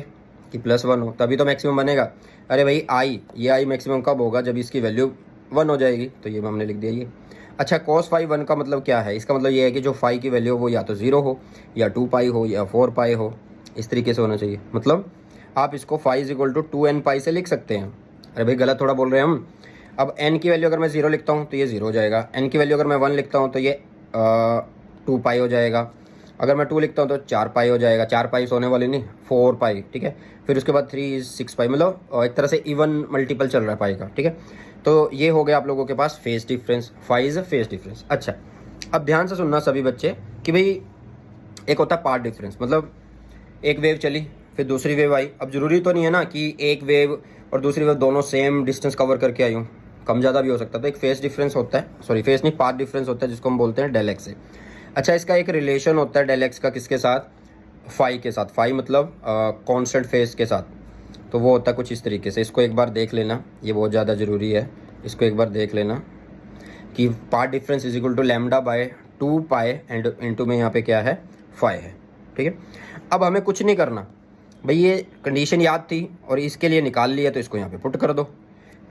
A: कि +1 हो, तभी तो मैक्सिमम बनेगा। अरे भाई आई, ये आई मैक्सिमम कब होगा, जब इसकी वैल्यू 1 हो जाएगी, तो ये हमने लिख दिया ये। अच्छा, cos फाई 1 का मतलब क्या है, इसका मतलब ये है कि जो फाई की वैल्यू वो या तो 0 हो या 2 पाई हो या 4 पाई हो, इस तरीके से होना चाहिए। मतलब आप इसको phi is equal to 2n pi से लिख सकते हैं। अरे भाई गलत थोड़ा बोल रहे हैं हम। अब n की वैल्यू अगर मैं 0 लिखता हूँ तो ये 0 हो जाएगा, n की वैल्यू अगर मैं 1 लिखता हूँ तो ये 2 पाई हो जाएगा, अगर मैं 2 लिखता हूँ तो 4 पाई हो जाएगा, 4 पाई होने वाली नहीं, 4 पाई, ठीक है। फिर उसके बाद 3 इज 6 पाई, मतलब एक तरह से इवन मल्टीपल चल रहा है पाई का, ठीक है। तो ये हो गया आप लोगों के पास phase difference, phi is phase difference. अच्छा, अब ध्यान से सुनना सभी बच्चे कि भाई एक होता है पार्ट डिफरेंस, मतलब एक वेव चली फिर दूसरी वेव आई। अब जरूरी तो नहीं है ना कि एक वेव और दूसरी वेव दोनों सेम डिस्टेंस कवर करके आई हूँ, कम ज़्यादा भी हो सकता है। तो एक फेज डिफरेंस होता है, सॉरी फेज नहीं, पार्ट डिफरेंस होता है जिसको हम बोलते हैं डेल एक्स से। अच्छा, इसका एक रिलेशन होता है डेल एक्स का, किसके साथ, फाई के साथ। फाई मतलब कांस्टेंट फेज के साथ, तो वो होता है कुछ इस तरीके से। इसको एक बार देख लेना, ये बहुत ज़्यादा ज़रूरी है, इसको एक बार देख लेना कि path difference is equal to lambda by 2 pi and into में यहाँ पे क्या है, फाई है, ठीक है। अब हमें कुछ नहीं करना भाई, ये कंडीशन याद थी और इसके लिए निकाल लिया, तो इसको यहाँ पे पुट कर दो।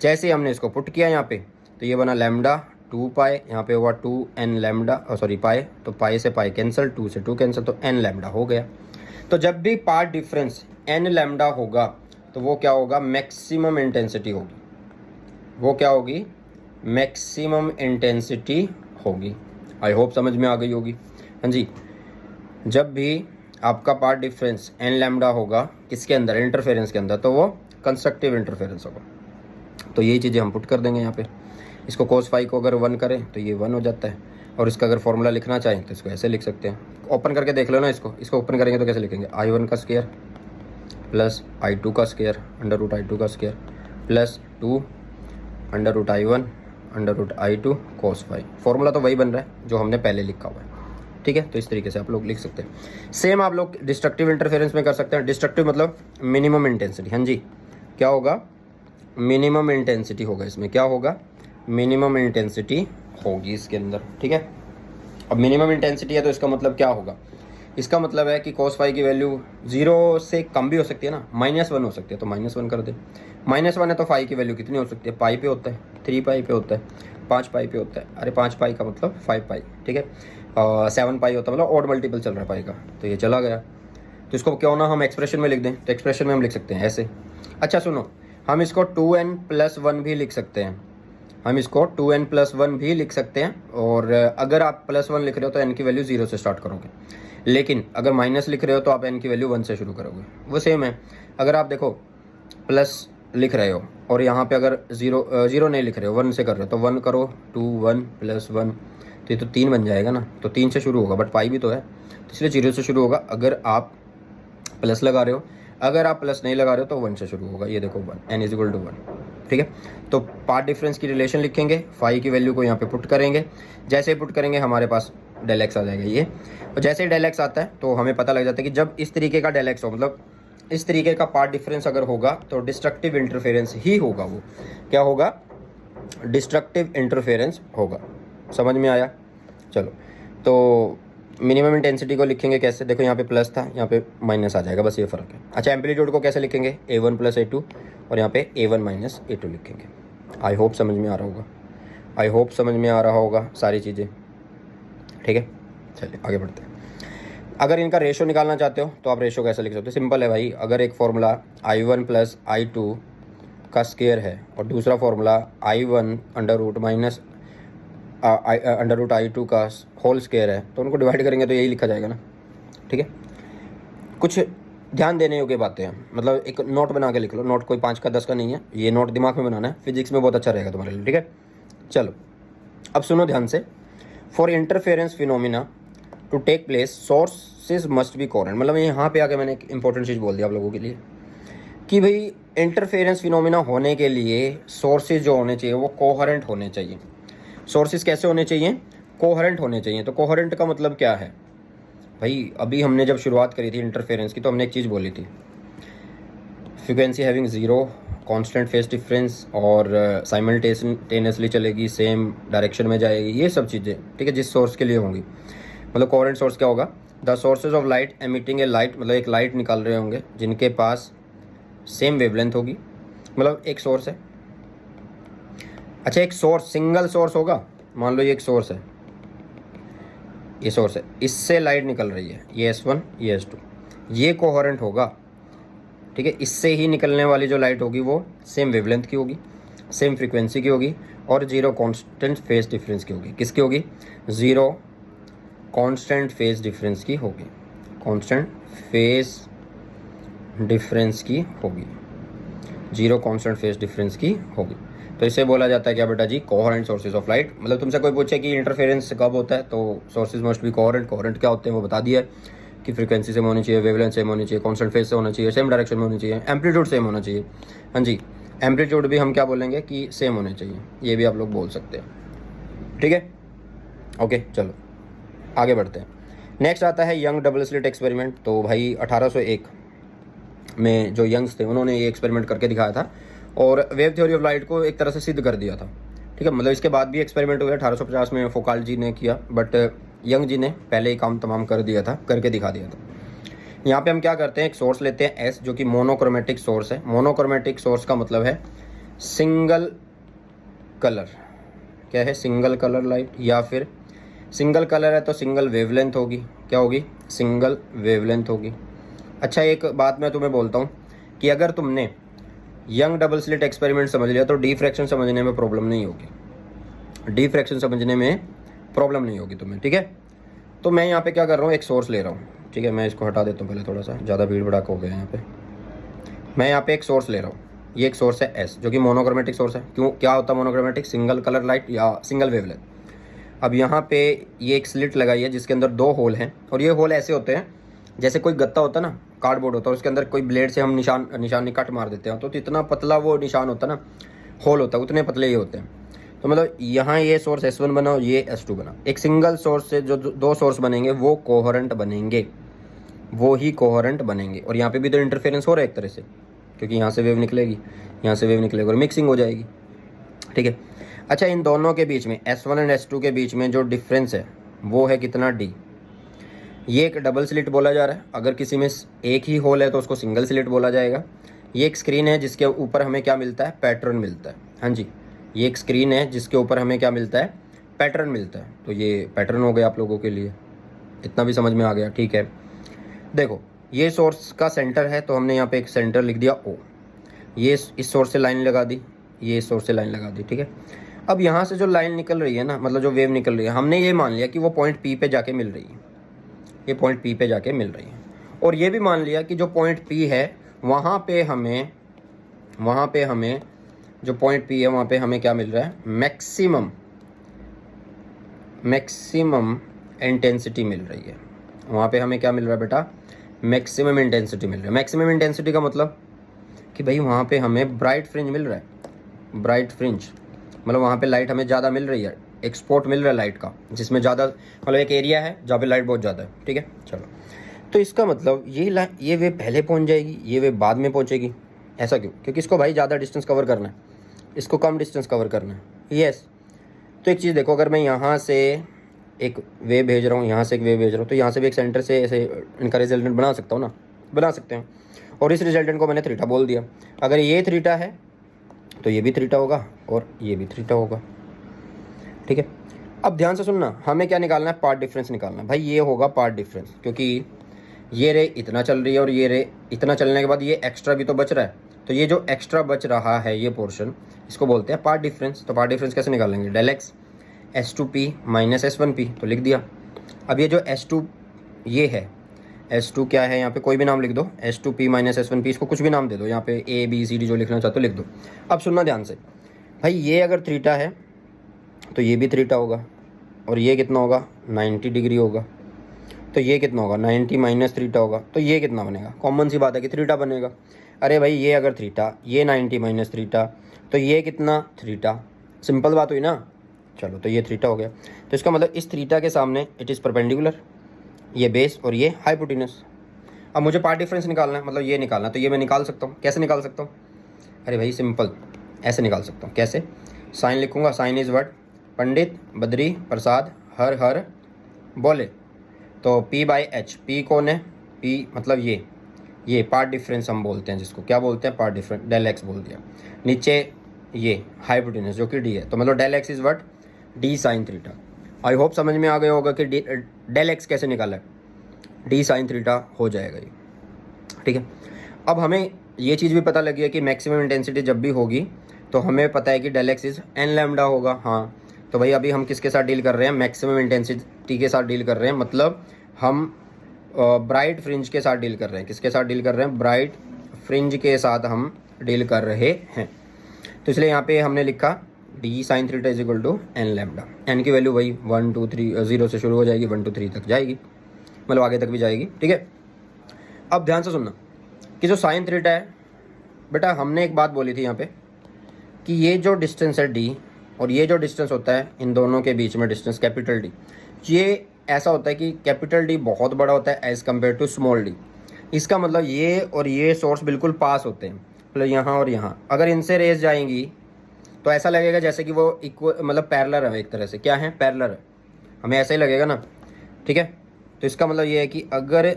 A: जैसे हमने इसको पुट किया यहाँ पे, तो ये बना लैम्डा 2 पाई, यहाँ पे हुआ 2n लैम्डा, सॉरी पाई, तो पाई से पाई कैंसिल, 2 से 2 कैंसिल, तो n लैम्डा हो गया। तो जब भी पार्ट डिफरेंस n लैम्डा होगा तो वो क्या होगा, मैक्सिमम इंटेंसिटी होगी। वो क्या होगी, मैक्सिमम इंटेंसिटी होगी। आई होप समझ में आ गई होगी। हाँ जी, जब भी आपका पार्ट डिफरेंस n लैम्डा होगा किसके अंदर, इंटरफेरेंस के अंदर, तो वो कंस्ट्रक्टिव इंटरफेरेंस होगा। तो यही चीज़ें हम पुट कर देंगे यहाँ पे। इसको cos फाई को अगर 1 करें तो ये 1 हो जाता है, और इसका अगर फॉर्मूला लिखना चाहें तो इसको ऐसे लिख सकते हैं। ओपन करके देख लो ना, इसको ओपन करेंगे तो कैसे लिखेंगे, I1 का स्क्वायर प्लस I2 का स्क्वायर अंडर रूट I2 का square plus 2 under root I1 under root I2 cos phi. Formula तो वही बन रहा है जो हमने पहले लिखा हुआ है, ठीक है। तो इस तरीके से आप लोग लिख सकते हैं। सेम आप लोग डिस्ट्रक्टिव इंटरफेरेंस में कर सकते हैं। डिस्ट्रक्टिव मतलब मिनिमम इंटेंसिटी, हाँ जी, क्या होगा, मिनिमम इंटेंसिटी होगा। इसमें क्या होगा, मिनिमम इंटेंसिटी होगी इसके अंदर, ठीक है। अब मिनिमम इंटेंसिटी है तो इसका मतलब क्या होगा, इसका मतलब है कि cos फाई की वैल्यू 0 से कम भी हो सकती है ना, -1 हो सकती है, तो -1 कर दे। -1 है तो फाई की वैल्यू कितनी हो सकती है, पाई पे होता है, 3 पाई पे होता है, 5 पाई पे होता है, अरे 5 पाई का मतलब 5 पाई, ठीक है। 7 पाई होता है, मतलब ऑड मल्टीपल चल रहा है पाई का, तो ये चला गया। तो इसको क्यों ना हम एक्सप्रेशन में लिख दें, तो एक्सप्रेशन में हम लिख सकते हैं ऐसे। अच्छा सुनो, हम इसको 2n+1 भी लिख सकते हैं, हम इसको 2n+1 भी लिख सकते हैं। और अगर आप +1 लिख रहे हो तो n की वैल्यू 0 से स्टार्ट करोगे, लेकिन अगर माइनस लिख रहे हो तो आप n की वैल्यू 1 से शुरू करोगे। वो सेम है, अगर आप देखो प्लस लिख रहे हो और यहाँ पे अगर 0 नहीं लिख रहे हो, 1 से कर रहे हो, तो 1 करो, 2 1 + 1 तो ये तो 3 बन जाएगा ना, तो 3 से शुरू होगा, बट पाई भी तो है, तो इसलिए 0 से शुरू होगा अगर आप प्लस लगा रहे हो। अगर आप प्लस नहीं लगा रहे हो तो 1 से शुरू होगा। ये देखो 1, n इज इक्वल टू 1। ठीक है, तो पार्ट डिफरेंस की रिलेशन लिखेंगे, फाई की वैल्यू को यहाँ पे पुट करेंगे। जैसे ही पुट करेंगे हमारे पास डेल एक्स आ जाएगा ये, और जैसे ही डेल एक्स आता है तो हमें पता लग जाता है कि जब इस तरीके का डेल एक्स हो, मतलब इस तरीके का पार्ट डिफरेंस अगर होगा तो डिस्ट्रक्टिव इंटरफेरेंस ही होगा। वो क्या होगा? डिस्ट्रक्टिव इंटरफेरेंस होगा। समझ में आया? चलो, तो मिनिमम इंटेंसिटी को लिखेंगे कैसे? देखो यहाँ पे प्लस था, यहाँ पे माइनस आ जाएगा, बस ये फ़र्क है। अच्छा, एम्पलीट्यूड को कैसे लिखेंगे? a1 प्लस a2, और यहाँ पे a1 माइनस a2 लिखेंगे। आई होप समझ में आ रहा होगा, आई होप समझ में आ रहा होगा सारी चीज़ें। ठीक है, चलिए आगे बढ़ते हैं। अगर इनका रेशो निकालना चाहते हो तो आप रेशो कैसे लिख सकते हो? सिंपल है भाई, अगर एक फॉर्मूला i1 प्लस i2 का स्केयर है और दूसरा formula i1 under root minus under root i2 का होल स्केयर है, तो उनको डिवाइड करेंगे तो यही लिखा जाएगा ना। ठीक है, कुछ ध्यान देने योग्य बातें हैं, मतलब एक नोट बना के लिख लो। नोट कोई 5 का 10 का नहीं है, ये नोट दिमाग में बनाना है, फिजिक्स में बहुत अच्छा रहेगा तुम्हारे लिए। ठीक है, चलो अब सुनो ध्यान से। For interference phenomena to take place sources must be coherent. मतलब यहाँ पे आके मैंने एक इंपॉर्टेंट चीज़ बोल दिया आप लोगों के लिए कि भाई इंटरफेरेंस फिनोमिना होने के लिए सोर्सेज जो होने चाहिए वो कोहेरेंट होने चाहिए। सोर्सेज कैसे होने चाहिए? कोहेरेंट होने चाहिए। तो कोहेरेंट का मतलब क्या है भाई? अभी हमने जब शुरुआत करी थी इंटरफेरेंस की तो हमने एक चीज़ बोली थी, frequency having zero, constant phase difference और साइमल्टेनियसली चलेगी, सेम डायरेक्शन में जाएगी, ये सब चीज़ें। ठीक है, जिस सोर्स के लिए होंगी। मतलब कोहेरेंट सोर्स क्या होगा? The sources of light emitting A light, मतलब एक लाइट निकाल रहे होंगे जिनके पास सेम वेवलेंथ होगी। मतलब एक सोर्स है, अच्छा एक सोर्स सिंगल सोर्स होगा, मान लो ये एक सोर्स है, ये सोर्स है, इससे लाइट निकल रही है, ये S1 ये S2, ये कोहेरेंट होगा। ठीक है, इससे ही निकलने वाली जो लाइट होगी वो सेम वेवलेंथ की होगी, सेम फ्रीक्वेंसी की होगी और जीरो कांस्टेंट फेज डिफरेंस की होगी। किसकी होगी? जीरो कांस्टेंट फेज डिफरेंस की होगी, कांस्टेंट फेज डिफरेंस की होगी, जीरो कांस्टेंट फेज डिफरेंस की होगी। तो इसे बोला जाता है क्या बेटा जी? Coherent sources of light. मतलब तुमसे कोई पूछे कि इंटरफेरेंस कब होता है तो sources must be coherent. Coherent क्या होते हैं वो बता दिया कि फ्रीक्वेंसी सेम होनी चाहिए, वेवलेंथ सेम होनी चाहिए, कांस्टेंट फेज से होना चाहिए, सेम डायरेक्शन में होनी चाहिए, एम्पलीट्यूड सेम होना चाहिए। हाँ जी, एम्पलीट्यूड भी हम क्या बोलेंगे कि सेम होने चाहिए, ये भी आप लोग बोल सकते हैं। ठीक है, ओके चलो आगे बढ़ते हैं। नेक्स्ट आता है यंग डबल स्लिट एक्सपेरिमेंट। तो भाई 1801 में जो यंग्स थे उन्होंने ये एक्सपेरिमेंट करके दिखाया था और वेव थ्योरी ऑफ लाइट को एक तरह से सिद्ध कर दिया था। ठीक है, मतलब इसके बाद भी एक्सपेरिमेंट हुए, 1850 में फोकाल्ट जी ने किया, बट यंग जी ने पहले ही काम तमाम कर दिया था, करके दिखा दिया था। यहाँ पे हम क्या करते हैं, एक सोर्स लेते हैं S जो कि मोनोक्रोमेटिक सोर्स है। मोनोक्रोमेटिक सोर्स का मतलब है सिंगल कलर, क्या है? सिंगल कलर लाइट, या फिर सिंगल कलर है तो सिंगल वेवलेंथ होगी। क्या होगी? सिंगल वेवलेंथ होगी। अच्छा एक बात मैं तुम्हें बोलता हूँ कि अगर तुमने यंग डबल स्लिट एक्सपेरिमेंट समझ लिया तो डिफ्रैक्शन समझने में प्रॉब्लम नहीं होगी, डिफ्रैक्शन समझने में प्रॉब्लम नहीं होगी तुम्हें। ठीक है, तो मैं यहाँ पे क्या कर रहा हूँ, एक सोर्स ले रहा हूँ। ठीक है, मैं इसको हटा देता हूँ पहले, थोड़ा सा ज़्यादा भीड़ भड़ाका हो गया यहाँ पे। मैं यहाँ पे एक सोर्स ले रहा हूँ, ये एक सोर्स है S जो कि मोनोक्रोमेटिक सोर्स है। क्यों, क्या होता है मोनोक्रोमेटिक? सिंगल कलर लाइट या सिंगल वेवलेंथ। अब यहाँ पे ये एक स्लिट लगाई है जिसके अंदर 2 होल हैं, और ये होल ऐसे होते हैं जैसे कोई गत्ता होता है ना, कार्डबोर्ड होता है, उसके अंदर कोई ब्लेड से हम निशान कट मार देते हैं, तो इतना पतला वो निशान होता है ना, होल होता है, उतने पतले ही होते हैं। तो मतलब यहाँ ये सोर्स S1 बना और ये S2 बना। एक सिंगल सोर्स से जो 2 सोर्स बनेंगे वो कोहेरेंट बनेंगे, वो ही कोहेरेंट बनेंगे। और यहाँ पे भी तो इंटरफेरेंस हो रहा है एक तरह से, क्योंकि यहाँ से वेव निकलेगी, यहाँ से वेव निकलेगी और मिक्सिंग हो जाएगी। ठीक है, अच्छा इन दोनों के बीच में S1 एंड S2 के बीच में जो डिफरेंस है वो है कितना? D। ये एक डबल स्लिट बोला जा रहा है, अगर किसी में एक ही होल है तो उसको सिंगल स्लिट बोला जाएगा। ये एक स्क्रीन है जिसके ऊपर हमें क्या मिलता है? पैटर्न मिलता है। हाँ जी, ये एक स्क्रीन है जिसके ऊपर हमें क्या मिलता है? पैटर्न मिलता है। तो ये पैटर्न हो गया आप लोगों के लिए, इतना भी समझ में आ गया। ठीक है, देखो ये सोर्स का सेंटर है तो हमने यहाँ पे एक सेंटर लिख दिया O। ये इस सोर्स से लाइन लगा दी, ये इस सोर्स से लाइन लगा दी। ठीक है, अब यहाँ से जो लाइन निकल रही है ना, मतलब जो वेव निकल रही है, हमने ये मान लिया कि वो पॉइंट P पे जाके मिल रही है, ये पॉइंट P पे जाके मिल रही है। और ये भी मान लिया कि जो पॉइंट P है वहाँ पे हमें जो पॉइंट P है वहाँ पे हमें क्या मिल रहा है? मैक्सिमम मैक्सिमम इंटेंसिटी मिल रही है, वहाँ पे हमें क्या मिल रहा है बेटा, मैक्सिमम इंटेंसिटी मिल रहा है। मैक्सिमम इंटेंसिटी का मतलब कि भाई वहाँ पे हमें ब्राइट फ्रिंज मिल रहा है। ब्राइट फ्रिंज मतलब वहाँ पे लाइट हमें ज़्यादा मिल रही है, एक्सपोर्ट मिल रहा है लाइट का, जिसमें ज़्यादा मतलब एक एरिया है जहाँ पे लाइट बहुत ज़्यादा है। ठीक है, चलो, तो इसका मतलब ये वे पहले पहुँच जाएगी, ये वे बाद में पहुँचेगी। ऐसा क्यों? क्योंकि इसको भाई ज़्यादा डिस्टेंस कवर करना है, इसको कम डिस्टेंस कवर करना है। यस, तो एक चीज़ देखो, अगर मैं यहाँ से एक वेव भेज रहा हूँ, यहाँ से एक वेव भेज रहा हूँ, तो यहाँ से भी एक सेंटर से ऐसे इनका रिजल्टेंट बना सकता हूँ ना, बना सकते हैं। और इस रिजल्टेंट को मैंने थीटा बोल दिया। अगर ये थीटा है तो ये भी थीटा होगा और ये भी थीटा होगा। ठीक है, अब ध्यान से सुनना, हमें क्या निकालना है, पार्ट डिफरेंस निकालना है। भाई ये होगा पार्ट डिफरेंस, क्योंकि ये रे इतना चल रही है और ये रे इतना चलने के बाद ये एक्स्ट्रा भी तो बच रहा है। तो ये जो एक्स्ट्रा बच रहा है ये पोर्शन, इसको बोलते हैं पार्ट डिफरेंस। तो पार्ट डिफरेंस कैसे निकालेंगे, del x S2P minus S1P, तो लिख दिया। अब ये जो S2 ये है, S2 क्या है, यहाँ पे कोई भी नाम लिख दो, S2P माइनस S1P, इसको कुछ भी नाम दे दो, यहाँ पे ABCD जो लिखना चाहते हो लिख दो। अब सुनना ध्यान से, भाई ये अगर थीटा है तो ये भी थीटा होगा, और ये कितना होगा, 90 डिग्री होगा। तो ये कितना होगा, 90 माइनस थीटा होगा, तो ये कितना बनेगा, कॉमन सी बात है कि थीटा बनेगा। अरे भाई ये अगर थीटा, ये 90 माइनस थीटा, तो ये कितना, थीटा। सिंपल बात हुई ना। चलो, तो ये थीटा हो गया। तो इसका मतलब इस थीटा के सामने इट इज़ परपेंडिकुलर, ये बेस और ये हाइपोटेन्यूस। अब मुझे पार्ट डिफरेंस निकालना है, मतलब ये निकालना, तो ये मैं निकाल सकता हूँ। कैसे निकाल सकता हूँ, अरे भाई सिंपल ऐसे निकाल सकता हूँ। कैसे, साइन लिखूँगा, sign is what, Pandit Badri Prasad हर हर बोले। तो P/H, P कौन है, P मतलब ये पार्ट डिफरेंस हम बोलते हैं, जिसको क्या बोलते हैं, पार्ट डिफरेंस, डेल एक्स बोल दिया। नीचे ये हाइपोटेन्यूस जो कि D है, तो मतलब del x is what, D sine theta. I hope समझ में आ गया होगा कि डेल एक्स कैसे निकाला है, D साइन थीटा हो जाएगा ये। ठीक है, अब हमें ये चीज़ भी पता लगी है कि मैक्सिमम इंटेंसिटी जब भी होगी तो हमें पता है कि del x is n lambda होगा। हाँ, तो भाई अभी हम किसके साथ डील कर रहे हैं, मैक्सिमम इंटेंसिटी के साथ डील कर रहे हैं, मतलब हम ब्राइट फ्रिंज के साथ डील कर रहे हैं। किसके साथ डील कर रहे हैं, ब्राइट फ्रिंज के साथ हम डील कर रहे हैं। तो इसलिए यहाँ पे हमने लिखा D sine theta is equal to n lambda. N की वैल्यू वही 1 2 3 0 से शुरू हो जाएगी, 1 2 3 तक जाएगी, मतलब आगे तक भी जाएगी। ठीक है, अब ध्यान से सुनना कि जो साइन थीटा है बेटा, हमने एक बात बोली थी यहाँ पे कि ये जो डिस्टेंस है D और ये जो डिस्टेंस होता है, इन दोनों के बीच में डिस्टेंस कैपिटल D, ये ऐसा होता है कि कैपिटल D बहुत बड़ा होता है as compare to small d। इसका मतलब ये और ये सोर्स बिल्कुल पास होते हैं, मतलब यहाँ और यहाँ। अगर इनसे रेस जाएंगी तो ऐसा लगेगा जैसे कि वो इक्वल, मतलब पैरेलल है, एक तरह से क्या है, पैरेलल है, हमें ऐसा ही लगेगा ना। ठीक है, तो इसका मतलब ये है कि अगर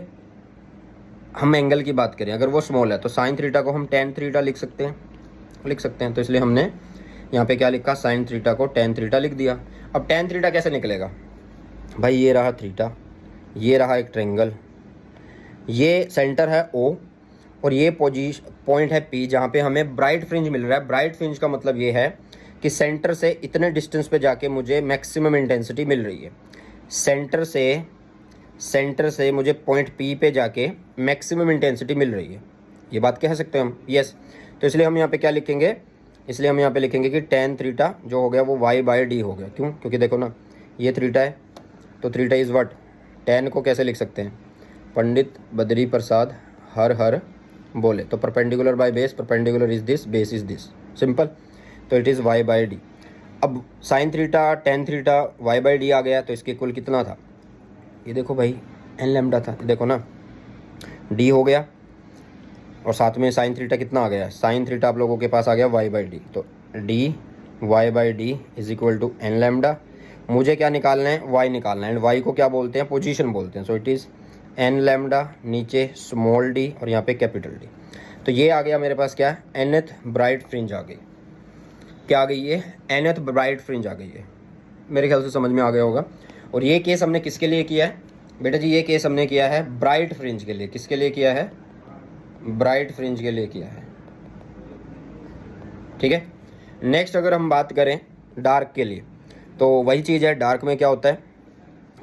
A: हम एंगल की बात करें, अगर वो स्मॉल है तो साइन थीटा को हम टेन थीटा लिख सकते हैं। तो इसलिए हमने यहाँ पे क्या लिखा, साइन थीटा को टेन थीटा लिख दिया। अब टेन थीटा कैसे निकलेगा, भाई ये रहा थीटा, ये रहा एक ट्रायंगल, ये सेंटर है O और ये पॉइंट है P, जहाँ पे हमें ब्राइट फ्रिंज मिल रहा है। ब्राइट फ्रिंज का मतलब ये है कि सेंटर से इतने डिस्टेंस पे जाके मुझे मैक्सिमम इंटेंसिटी मिल रही है। सेंटर से मुझे पॉइंट P पे जाके मैक्सिमम इंटेंसिटी मिल रही है, ये बात कह सकते हैं हम। यस, तो इसलिए हम यहाँ पे क्या लिखेंगे, इसलिए हम यहाँ पे लिखेंगे कि टेन थीटा जो हो गया वो y/d हो गया। क्यों, क्योंकि देखो ना ये थीटा है, तो थीटा इज़ व्हाट, टेन को कैसे लिख सकते हैं, पंडित बद्री प्रसाद हर हर बोले। तो perpendicular by base, perpendicular is this, base is this, simple. तो इट इज़ y/d। अब sine theta tan theta y/d आ गया, तो इसके कुल कितना था, ये देखो भाई एन लैम्डा था, देखो ना d हो गया और साथ में साइन थीटा कितना आ गया, साइन थीटा आप लोगों के पास आ गया y/d। तो d y/d is equal to n lambda. मुझे क्या निकालना है, y निकालना है, एंड y को क्या बोलते हैं, पोजीशन बोलते हैं। So it is an lambda, नीचे स्मॉल d और यहाँ पे कैपिटल D। तो ये आ गया मेरे पास क्या है, nth ब्राइट फ्रिंज आ गई। क्या आ गई है, nth ब्राइट फ्रिंज आ गई है। मेरे ख्याल से समझ में आ गया होगा। और ये केस हमने किसके लिए किया है बेटा जी, ये केस हमने किया है ब्राइट फ्रिंज के लिए। किसके लिए किया है, ब्राइट फ्रिंज के लिए किया है। ठीक है, नेक्स्ट अगर हम बात करें डार्क के लिए, तो वही चीज़ है। डार्क में क्या होता है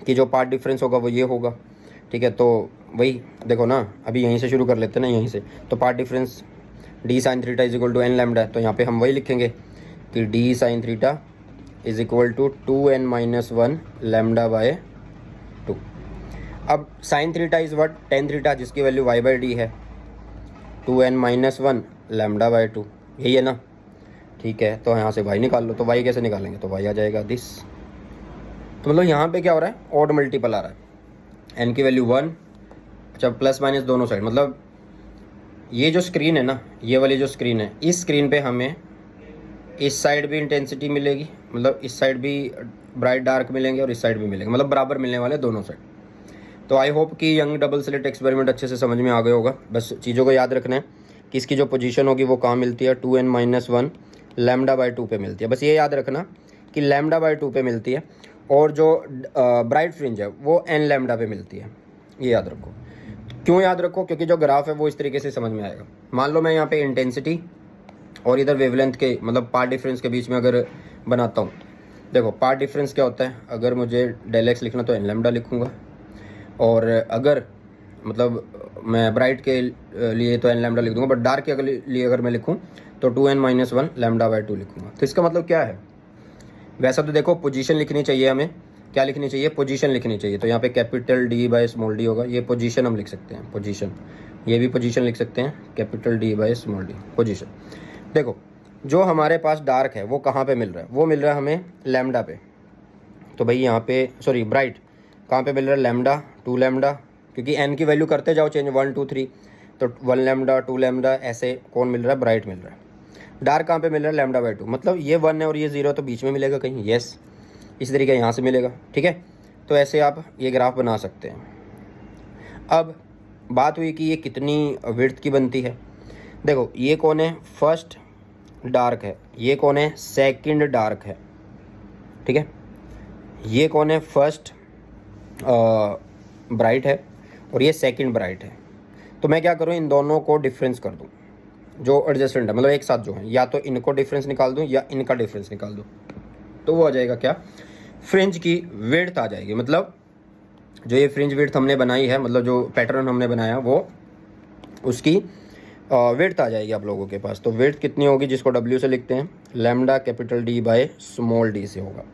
A: कि जो पार्ट डिफरेंस होगा वो ये होगा। ठीक है, तो वही देखो ना, अभी यहीं से शुरू कर लेते हैं ना, यहीं से। तो path difference D sine theta is equal to n lambda, तो यहाँ पे हम वही लिखेंगे कि D sine theta is equal to 2n-1 lambda by 2। अब sine theta is what, tan theta, जिसकी वैल्यू y/d है, 2n-1 लैम्डा बाय 2, यही है ना। ठीक है, तो यहाँ से y निकाल लो। तो y कैसे निकालेंगे, तो y आ जाएगा दिस। तो मतलब यहाँ पे क्या हो रहा है, ऑड मल्टीपल आ रहा है, n की वैल्यू 1। अच्छा, प्लस माइनस दोनों साइड, मतलब ये जो स्क्रीन है ना, ये वाली जो स्क्रीन है, इस स्क्रीन पे हमें इस साइड भी इंटेंसिटी मिलेगी, मतलब इस साइड भी ब्राइट डार्क मिलेंगे और इस साइड भी मिलेंगे, मतलब बराबर मिलने वाले दोनों साइड। तो आई होप कि यंग डबल स्लिट एक्सपेरिमेंट अच्छे से समझ में आ गया होगा। बस चीज़ों को याद रखना है कि इसकी जो पोजीशन होगी वो कहाँ मिलती है, 2n-1 लैम्डा बाय 2 पे मिलती है। बस ये याद रखना कि लैम्डा बाय 2 पे मिलती है, और जो ब्राइट फ्रिंज है वो n लैम्डा पे मिलती है, ये याद रखो। क्यों याद रखो, क्योंकि जो ग्राफ है वो इस तरीके से समझ में आएगा। मान लो मैं यहाँ पे इंटेंसिटी और इधर वेवलेंथ के, मतलब पार्ट डिफरेंस के बीच में अगर बनाता हूँ, देखो पार्ट डिफरेंस क्या होता है, अगर मुझे डेल एक्स लिखना तो n लैम्डा लिखूँगा, और अगर मतलब मैं ब्राइट के लिए तो n लैम्डा लिख दूंगा, बट डार्क के लिए अगर मैं लिखूँ तो 2n-1 लैम्डा बाय 2 लिखूँगा। तो इसका मतलब क्या है, वैसा तो देखो पोजीशन लिखनी चाहिए हमें, क्या लिखनी चाहिए, पोजीशन लिखनी चाहिए। तो यहाँ पे capital D by small d होगा, ये पोजीशन हम लिख सकते हैं, पोजीशन, ये भी पोजीशन लिख सकते हैं, capital D by small d, position. देखो जो हमारे पास डार्क है वो कहाँ पे मिल रहा है, वो मिल रहा है हमें लैम्डा पे। तो भाई यहाँ पे सॉरी ब्राइट कहाँ पे मिल रहा है, लैम्डा, 2 लैम्डा, क्योंकि n की वैल्यू करते जाओ चेंज, 1 2 3, तो 1 लैम्डा 2 लैम्डा ऐसे कौन मिल रहा है, ब्राइट मिल रहा है। डार्क कहाँ पे मिल रहा है, लैम्डा बाय 2, मतलब ये 1 है और ये 0 है, तो बीच में मिलेगा कहीं, यस, इस तरीके यहाँ से मिलेगा। ठीक है, तो ऐसे आप ये ग्राफ बना सकते हैं। अब बात हुई कि ये कितनी विड्थ की बनती है। देखो ये कौन है, फर्स्ट डार्क है, ये कौन है, सेकंड डार्क है। ठीक है, ये कौन है, फर्स्ट ब्राइट है, और ये सेकंड ब्राइट है। तो मैं क्या करूँ, इन दोनों को डिफरेंस कर दूँ, जो एडजस्टेंट है, मतलब एक साथ जो है, या तो इनको डिफरेंस निकाल दूँ या इनका डिफरेंस निकाल दूँ, तो वो आ जाएगा क्या, फ्रिंज की विड्थ आ जाएगी। मतलब जो ये फ्रिंज विड्थ हमने बनाई है, मतलब जो पैटर्न हमने बनाया वो उसकी विड्थ आ जाएगी आप लोगों के पास। तो विड्थ कितनी होगी, जिसको W से लिखते हैं, lambda capital D by small d से होगा,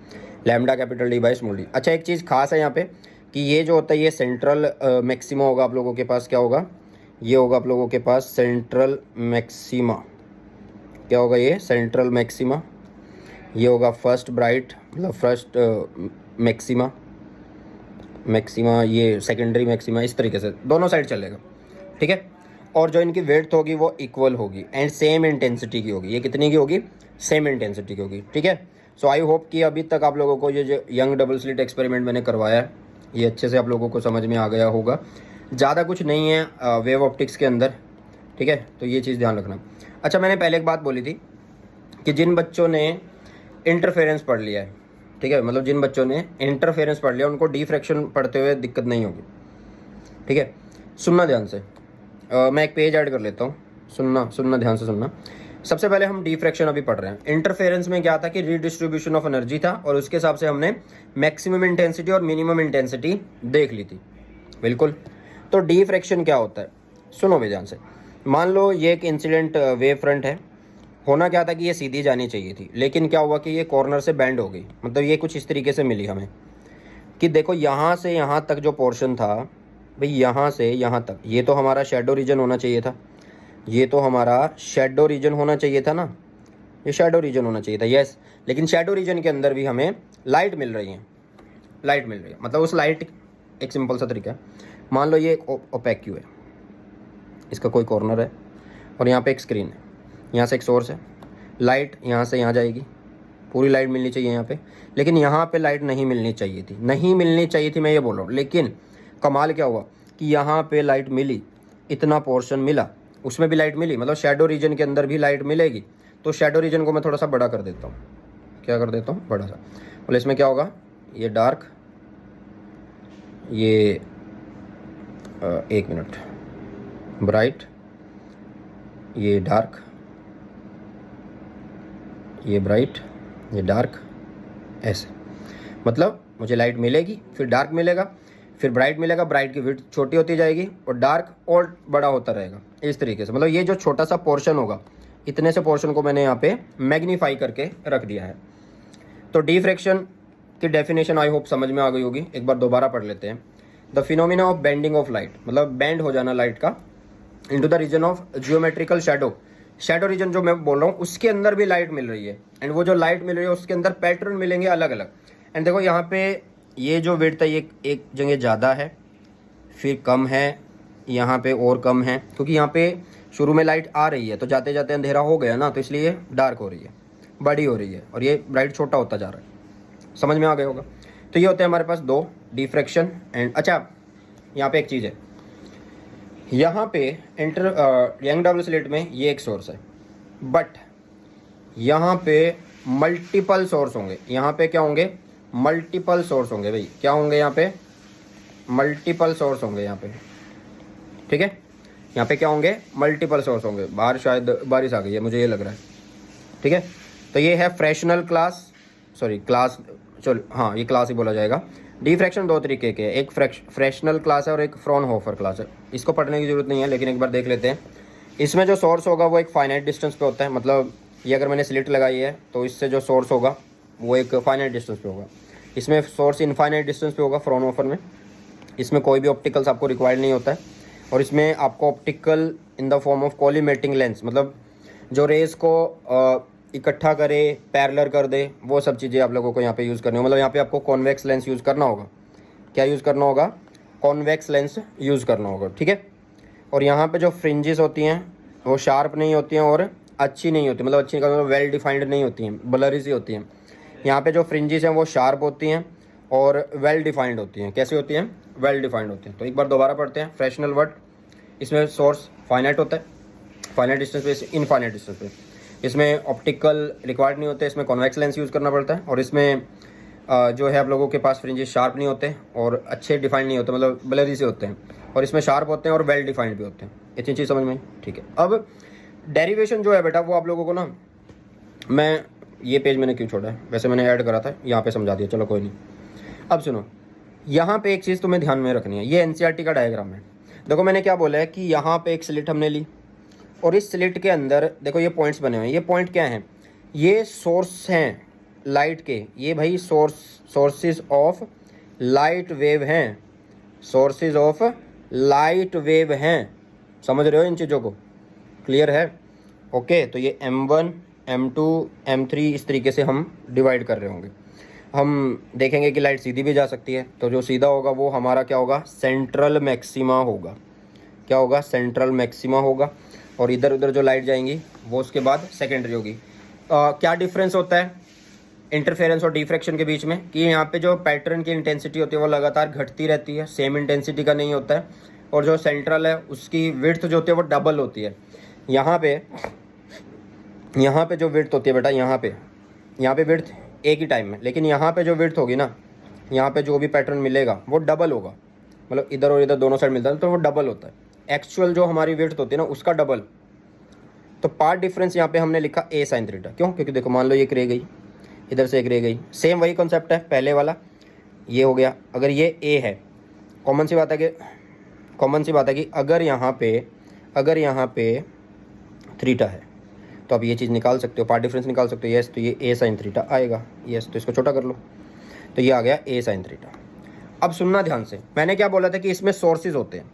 A: lambda capital D by small d। अच्छा एक चीज़ खास है यहाँ पे कि ये जो होता है ये सेंट्रल मैक्सिमा होगा आप लोगों के पास, क्या होगा, ये होगा आप लोगों के पास सेंट्रल मैक्सिमा। क्या होगा ये, सेंट्रल मैक्सिमा। ये होगा फर्स्ट ब्राइट, मतलब फर्स्ट मैक्सिमा, मैक्सिमा ये सेकेंडरी मैक्सिमा, इस तरीके से दोनों साइड चलेगा। ठीक है, और जो इनकी विड्थ होगी वो इक्वल होगी एंड सेम इंटेंसिटी की होगी। ये कितनी की होगी, सेम इंटेंसिटी की होगी। ठीक है, सो आई होप कि अभी तक आप लोगों को ये जो यंग डबल स्लिट एक्सपेरिमेंट मैंने करवाया है ये अच्छे से आप लोगों को समझ में आ गया होगा। ज़्यादा कुछ नहीं है वेव ऑप्टिक्स के अंदर। ठीक है, तो ये चीज़ ध्यान रखना। अच्छा मैंने पहले एक बात बोली थी कि जिन बच्चों ने इंटरफेरेंस पढ़ लिया है, ठीक है, मतलब जिन बच्चों ने इंटरफेरेंस पढ़ लिया उनको डिफ्रैक्शन पढ़ते हुए दिक्कत नहीं होगी। ठीक है, सुनना ध्यान से, मैं एक पेज ऐड कर लेता हूँ, सुनना ध्यान से सुनना। सबसे पहले हम डिफ्रैक्शन अभी पढ़ रहे हैं। इंटरफेरेंस में क्या था कि रीडिस्ट्रीब्यूशन ऑफ एनर्जी था, और उसके हिसाब से हमने मैक्सिमम इंटेंसिटी और मिनिमम इंटेंसिटी देख ली थी। बिल्कुल, तो डिफ्रैक्शन क्या होता है, सुनो भी ध्यान से। मान लो ये एक इंसिडेंट वेव फ्रंट है, होना क्या था कि ये सीधी जानी चाहिए थी, लेकिन क्या हुआ कि ये कॉर्नर से बैंड हो गई। मतलब ये कुछ इस तरीके से मिली हमें कि देखो यहाँ से यहाँ तक जो पोर्शन था भाई, यहाँ से यहाँ तक, ये तो हमारा शेडो रीजन होना चाहिए था, ये तो हमारा शेडो रीजन होना चाहिए था ना, ये शेडो रीजन होना चाहिए था, यस। लेकिन शेडो रीजन के अंदर भी हमें लाइट मिल रही है, लाइट मिल रही है। मतलब उस लाइट, एक सिंपल सा तरीका है, मान लो ये एक ओपेक्यू है, इसका कोई कॉर्नर है, और यहाँ पे एक स्क्रीन है, यहाँ से एक सोर्स है, लाइट यहाँ से यहाँ जाएगी, पूरी लाइट मिलनी चाहिए यहाँ पे, लेकिन यहाँ पे लाइट नहीं मिलनी चाहिए थी, नहीं मिलनी चाहिए थी, मैं ये बोल रहा हूँ। लेकिन कमाल क्या हुआ कि यहाँ पे लाइट मिली, इतना पोर्शन मिला, उसमें भी लाइट मिली, मतलब शेडो रीजन के अंदर भी लाइट मिलेगी। तो शेडो रीजन को मैं थोड़ा सा बड़ा कर देता हूँ, क्या कर देता हूँ, बड़ा सा। बोले इसमें क्या होगा, ये डार्क, ये एक मिनट, ब्राइट, ये डार्क, ये ब्राइट, ये डार्क, ऐसे। मतलब मुझे लाइट मिलेगी, फिर डार्क मिलेगा, फिर ब्राइट मिलेगा, ब्राइट की विड्थ छोटी होती जाएगी और डार्क और बड़ा होता रहेगा, इस तरीके से। मतलब ये जो छोटा सा पोर्शन होगा, इतने से पोर्शन को मैंने यहाँ पे मैग्नीफाई करके रख दिया है। तो डिफ्रैक्शन की डेफिनेशन आई होप समझ में आ गई होगी, एक बार दोबारा पढ़ लेते हैं। The phenomena of bending of light, मतलब बेंड हो जाना लाइट का, into the region of geometrical shadow, shadow region जो मैं बोल रहा हूँ उसके अंदर भी लाइट मिल रही है, एंड वो जो लाइट मिल रही है उसके अंदर पैटर्न मिलेंगे अलग अलग। एंड देखो यहाँ पे ये जो विड्थ है ये एक जगह ज़्यादा है, फिर कम है, यहाँ पे और कम है, क्योंकि यहाँ पे शुरू में लाइट आ रही है तो जाते जाते अंधेरा हो गया ना, तो इसलिए डार्क हो रही है, बड़ी हो रही है, और ये ब्राइट छोटा होता जा रहा है। समझ में आ गया होगा। तो ये होते हैं हमारे पास दो, डिफ्रैक्शन एंड, अच्छा यहाँ पे एक चीज़ है, यहाँ पे यंग डबल स्लिट में ये एक सोर्स है, बट यहाँ पे मल्टीपल सोर्स होंगे। यहाँ पे क्या होंगे? मल्टीपल सोर्स होंगे भाई, क्या होंगे यहाँ पे? मल्टीपल सोर्स होंगे यहाँ पे, ठीक है। यहाँ पे क्या होंगे? मल्टीपल सोर्स होंगे। बाहर शायद बारिश आ गई है, मुझे ये लग रहा है, ठीक है। तो ये है फ्रैक्शनल क्लास, सॉरी क्लास, चलो हाँ ये क्लास ही बोला जाएगा। डिफ्रैक्शन दो तरीके के, एक फ्रैक्शनल क्लास है और एक फ्रॉनहोफर क्लास है। इसको पढ़ने की जरूरत नहीं है, लेकिन एक बार देख लेते हैं। इसमें जो सोर्स होगा वो एक फाइनाइट डिस्टेंस पे होता है, मतलब ये अगर मैंने स्लिट लगाई है तो इससे जो सोर्स होगा वो एक फाइनाइट डिस्टेंस पे होगा। इसमें सोर्स इनफाइनाइट डिस्टेंस पे होगा फ्रॉनहोफर में। इसमें कोई भी ऑप्टिकल्स आपको रिक्वायर्ड नहीं होता है, और इसमें आपको optical in the form of collimating lens, मतलब जो रेस को इकट्ठा करे, पैरेलल कर दे, वो सब चीज़ें आप लोगों को यहाँ पे यूज़ करनी हो। मतलब यहाँ पे आपको कॉन्वेक्स लेंस यूज़ करना होगा। क्या यूज़ करना होगा? कॉन्वेक्स लेंस यूज़ करना होगा, ठीक है। और यहाँ पे जो फ्रिंजेस होती हैं वो शार्प नहीं होती हैं और अच्छी नहीं होती, मतलब अच्छी मतलब वेल डिफाइंड नहीं होती हैं, ब्लरी सी होती हैं। यहाँ पे जो फ्रिंजेस हैं वो शार्प होती हैं और वेल डिफाइंड होती हैं। कैसी होती हैं? वेल डिफाइंड होती हैं। तो एक बार दोबारा पढ़ते हैं। फ्रैक्शनल वर्ड, इसमें सोर्स फाइनाइट होता है, फाइनाइट डिस्टेंस पे, इनफाइनाइट डिस्टेंस पे। इसमें ऑप्टिकल रिक्वायर्ड नहीं होते, इसमें कॉन्वेक्स लेंस यूज़ करना पड़ता है। और इसमें जो है आप लोगों के पास फ्रिंजेस शार्प नहीं होते और अच्छे डिफाइंड नहीं होते, मतलब ब्लरी से होते हैं। और इसमें शार्प होते हैं और वेल डिफाइंड भी होते हैं। इतनी चीज़ समझ में, ठीक है। अब डेरिवेशन जो है बेटा वो आप लोगों को ना, मैं ये पेज मैंने क्यों छोड़ा है, वैसे मैंने ऐड करा था, यहाँ पे समझा दिया, चलो कोई नहीं। अब सुनो, यहाँ पे एक चीज़ तुम्हें ध्यान में रखनी है, ये एनसीईआरटी का डायग्राम है। देखो मैंने क्या बोला है कि यहाँ पे एक स्लिट हमने ली, और इस स्लिट के अंदर देखो ये पॉइंट्स बने हुए हैं। ये पॉइंट क्या हैं? ये सोर्स हैं लाइट के, ये भाई सोर्सेज ऑफ लाइट वेव हैं, सोर्सेज ऑफ लाइट वेव हैं। समझ रहे हो इन चीज़ों को? क्लियर है? ओके। तो ये M1, M2, M3 इस तरीके से हम डिवाइड कर रहे होंगे। हम देखेंगे कि लाइट सीधी भी जा सकती है, तो जो सीधा होगा वो हमारा क्या होगा? सेंट्रल मैक्सिमा होगा। क्या होगा? सेंट्रल मैक्सिमा होगा। और इधर उधर जो लाइट जाएंगी वो उसके बाद सेकेंडरी होगी। क्या डिफरेंस होता है इंटरफेरेंस और डिफ्रैक्शन के बीच में? कि यहाँ पे जो पैटर्न की इंटेंसिटी होती है वो लगातार घटती रहती है, सेम इंटेंसिटी का नहीं होता है। और जो सेंट्रल है उसकी विड्थ जो होती है वो डबल होती है। यहाँ पे जो विड्थ होती है बेटा, यहाँ पे विड्थ एक ही टाइम में, लेकिन यहाँ पे जो विड्थ होगी ना, यहाँ पे जो भी पैटर्न मिलेगा वो डबल होगा, मतलब इधर और इधर दोनों साइड मिलता है तो वो डबल होता है। एक्चुअल जो हमारी विड्थ होती है ना उसका डबल। तो पार्ट डिफरेंस यहाँ पे हमने लिखा a sin थीटा। क्यों? क्योंकि देखो मान लो ये एक रह गई, इधर से एक रह गई, सेम वही कॉन्सेप्ट है पहले वाला, ये हो गया। अगर ये a है, कॉमन सी बात है कि अगर यहाँ पे थीटा है तो आप ये चीज़ निकाल सकते हो, पार्ट डिफरेंस निकाल सकते हो। यस, तो ये a sin थीटा आएगा। यस, तो इसको छोटा कर लो, तो ये आ गया a sin थीटा। अब सुनना ध्यान से, मैंने क्या बोला था कि इसमें सोर्सेज होते हैं।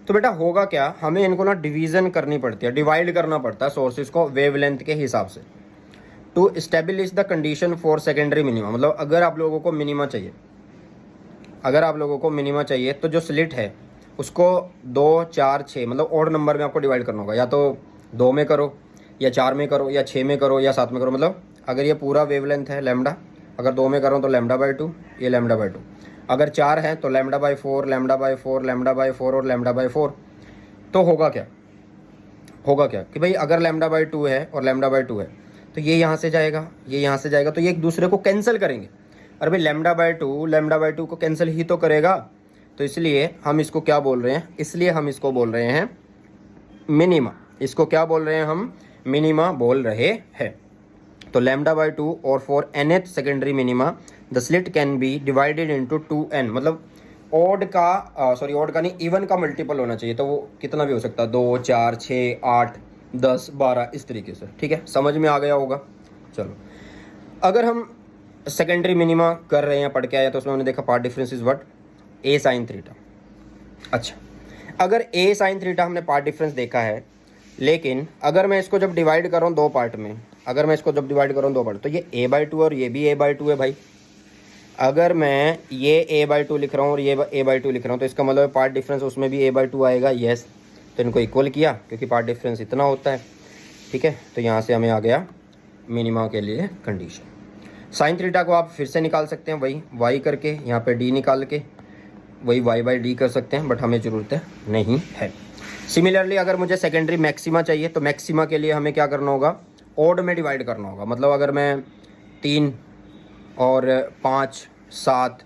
A: तो बेटा होगा क्या, हमें इनको ना डिवीज़न करनी पड़ती है, डिवाइड करना पड़ता है सोर्सेज को वेवलेंथ के हिसाब से, to establish the condition for secondary minima. मतलब अगर आप लोगों को मिनिमा चाहिए, तो जो स्लिट है उसको 2, 4, 6 मतलब ऑड नंबर में आपको डिवाइड करना होगा। या तो 2 में करो, या 4 में करो, या 6 में करो, या 7 में करो। मतलब अगर ये पूरा वेवलेंथ है लैम्डा, अगर 2 में करो तो लैम्डा/2, ये लैम्डा/2। अगर 4 है तो λ/4, λ/4, λ/4 और λ/4। तो होगा क्या कि भाई अगर λ/2 है और λ/2 है तो ये यहाँ से जाएगा, ये यहाँ से जाएगा, तो ये एक दूसरे को कैंसिल करेंगे। अरे भाई λ/2 को कैंसिल ही तो करेगा। तो इसलिए हम इसको क्या बोल रहे हैं? इसलिए हम इसको बोल रहे हैं मिनिमा। इसको क्या बोल रहे हैं हम? मिनिमा बोल रहे हैं। तो λ/2 और for nth secondary minima the slit can be divided into 2n। मतलब ऑड का नहीं, इवन का मल्टीपल होना चाहिए। तो वो कितना भी हो सकता है, 2, 4, 6, 8, 10, 12 इस तरीके से। ठीक है, समझ में आ गया होगा। चलो, अगर हम सेकेंडरी मिनिमा कर रहे हैं, पढ़ के आया तो उसमें हमने देखा part difference is what, A sine theta. अच्छा, अगर ए साइन थीटा हमने पार्ट डिफरेंस देखा है, लेकिन अगर मैं इसको जब डिवाइड कर रहा हूँ दो पार्ट में, अगर मैं इसको जब डिवाइड कर रहा हूँ दो पार्ट, तो ये a/2 और ये भी a/2 है भाई। अगर मैं ये a/2 लिख रहा हूँ और ये a/2 लिख रहा हूँ, तो इसका मतलब पार्ट डिफरेंस उसमें भी a/2 आएगा। यस, तो इनको इक्वल किया क्योंकि पार्ट डिफरेंस इतना होता है। ठीक है, तो यहाँ से हमें आ गया मिनिमा के लिए कंडीशन। साइन थीटा को आप फिर से निकाल सकते हैं, वही y करके, यहाँ पे d निकाल के वही y/d कर सकते हैं, बट हमें ज़रूरत नहीं है। सिमिलरली अगर मुझे सेकेंडरी मैक्सिमा चाहिए, तो मैक्सिमा के लिए हमें क्या करना होगा, ऑड में डिवाइड करना होगा। मतलब अगर मैं 3 और 5 7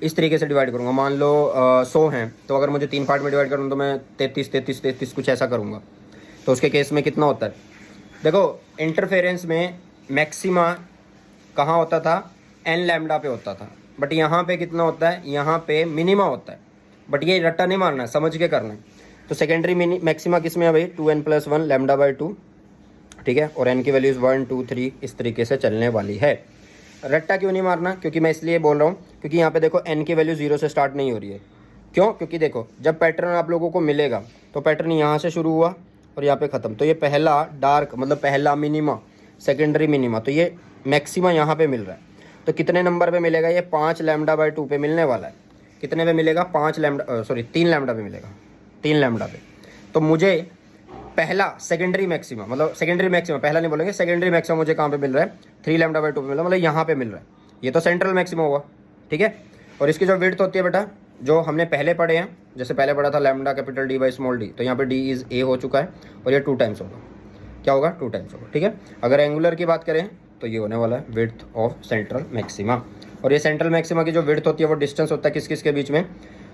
A: इस तरीके से डिवाइड करूँगा, मान लो 100 हैं, तो अगर मुझे 3 पार्ट में डिवाइड करूँ तो मैं 33 33 33 कुछ ऐसा करूँगा। तो उसके केस में कितना होता है, देखो इंटरफेरेंस में मैक्सिमा कहाँ होता था, n लैम्डा पे होता था, बट यहाँ पे कितना होता है, यहाँ पे मिनिमा होता है। बट ये रट्टा नहीं मारना है, समझ के करना है। तो सेकेंडरी मैक्सिमा किस में है भाई, 2n+1 λ/2। ठीक है, और n की वैल्यूज़ 1 2 3 इस तरीके से चलने वाली है। रट्टा क्यों नहीं मारना, क्योंकि मैं इसलिए बोल रहा हूँ क्योंकि यहाँ पे देखो n की वैल्यू 0 से स्टार्ट नहीं हो रही है। क्यों, क्योंकि देखो जब पैटर्न आप लोगों को मिलेगा तो पैटर्न यहाँ से शुरू हुआ और यहाँ पे ख़त्म। तो ये पहला डार्क मतलब पहला मिनिमा, सेकेंडरी मिनिमा, तो ये मैक्सिमा यहाँ पे मिल रहा है। तो कितने नंबर पे मिलेगा, ये 5 λ/2 पे मिलने वाला है। कितने पे मिलेगा, 3 लैम्डा पे मिलेगा, 3 लैम्डा पे। तो मुझे पहला सेकेंडरी मैक्सिमा, मतलब सेकेंडरी मैक्सिमा पहला नहीं बोलेंगे, सेकेंडरी मैक्सिमा मुझे कहाँ पे मिल रहा है, 3 λ/2 पे मिल रहा है, मतलब यहाँ पे मिल रहा है। ये तो सेंट्रल मैक्सिमा हुआ। ठीक है, और इसकी जो विड्थ होती है बेटा, जो हमने पहले पढ़े हैं, जैसे पहले पढ़ा था लैम्डा कैपिटल D/d, तो यहाँ पे D इज़ A हो चुका है और ये 2 टाइम्स होगा। क्या होगा, 2 टाइम्स होगा। ठीक है, अगर एंगुलर की बात करें तो ये होने वाला है विड्थ ऑफ सेंट्रल मैक्सिमा। और ये सेंट्रल मैक्सिमा की जो विड्थ होती है वो डिस्टेंस होता है किस किस के बीच में,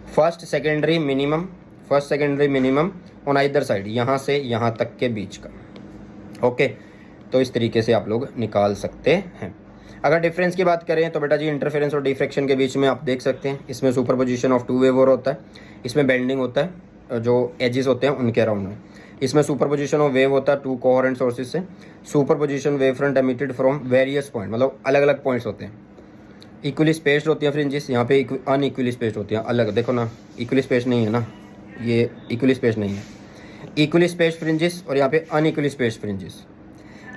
A: first secondary minimum on either side, यहाँ से यहाँ तक के बीच का। ओके, तो इस तरीके से आप लोग निकाल सकते हैं। अगर डिफरेंस की बात करें तो बेटा जी इंटरफेरेंस और डिफ्रैक्शन के बीच में आप देख सकते हैं, इसमें सुपरपोजिशन ऑफ 2 वेव होता है, इसमें बेंडिंग होता है, जो एजेस होते हैं उनके अराउंड में। इसमें सुपरपोजिशन ऑफ वेव होता है 2 कोहेरेंट सोर्सेज से। Superposition wave front emitted from various point, मतलब अलग अलग पॉइंट्स होते हैं। इक्वली स्पेस्ड होती हैं फ्रिंजेस, यहाँ पे अनइक्वली स्पेस्ड होती हैं, अलग देखो ना, इक्वली स्पेस नहीं है ना, ये इक्वली स्पेस नहीं है, इक्वली स्पेस्ड फ्रिंजेस और यहाँ पे unequally spaced fringes.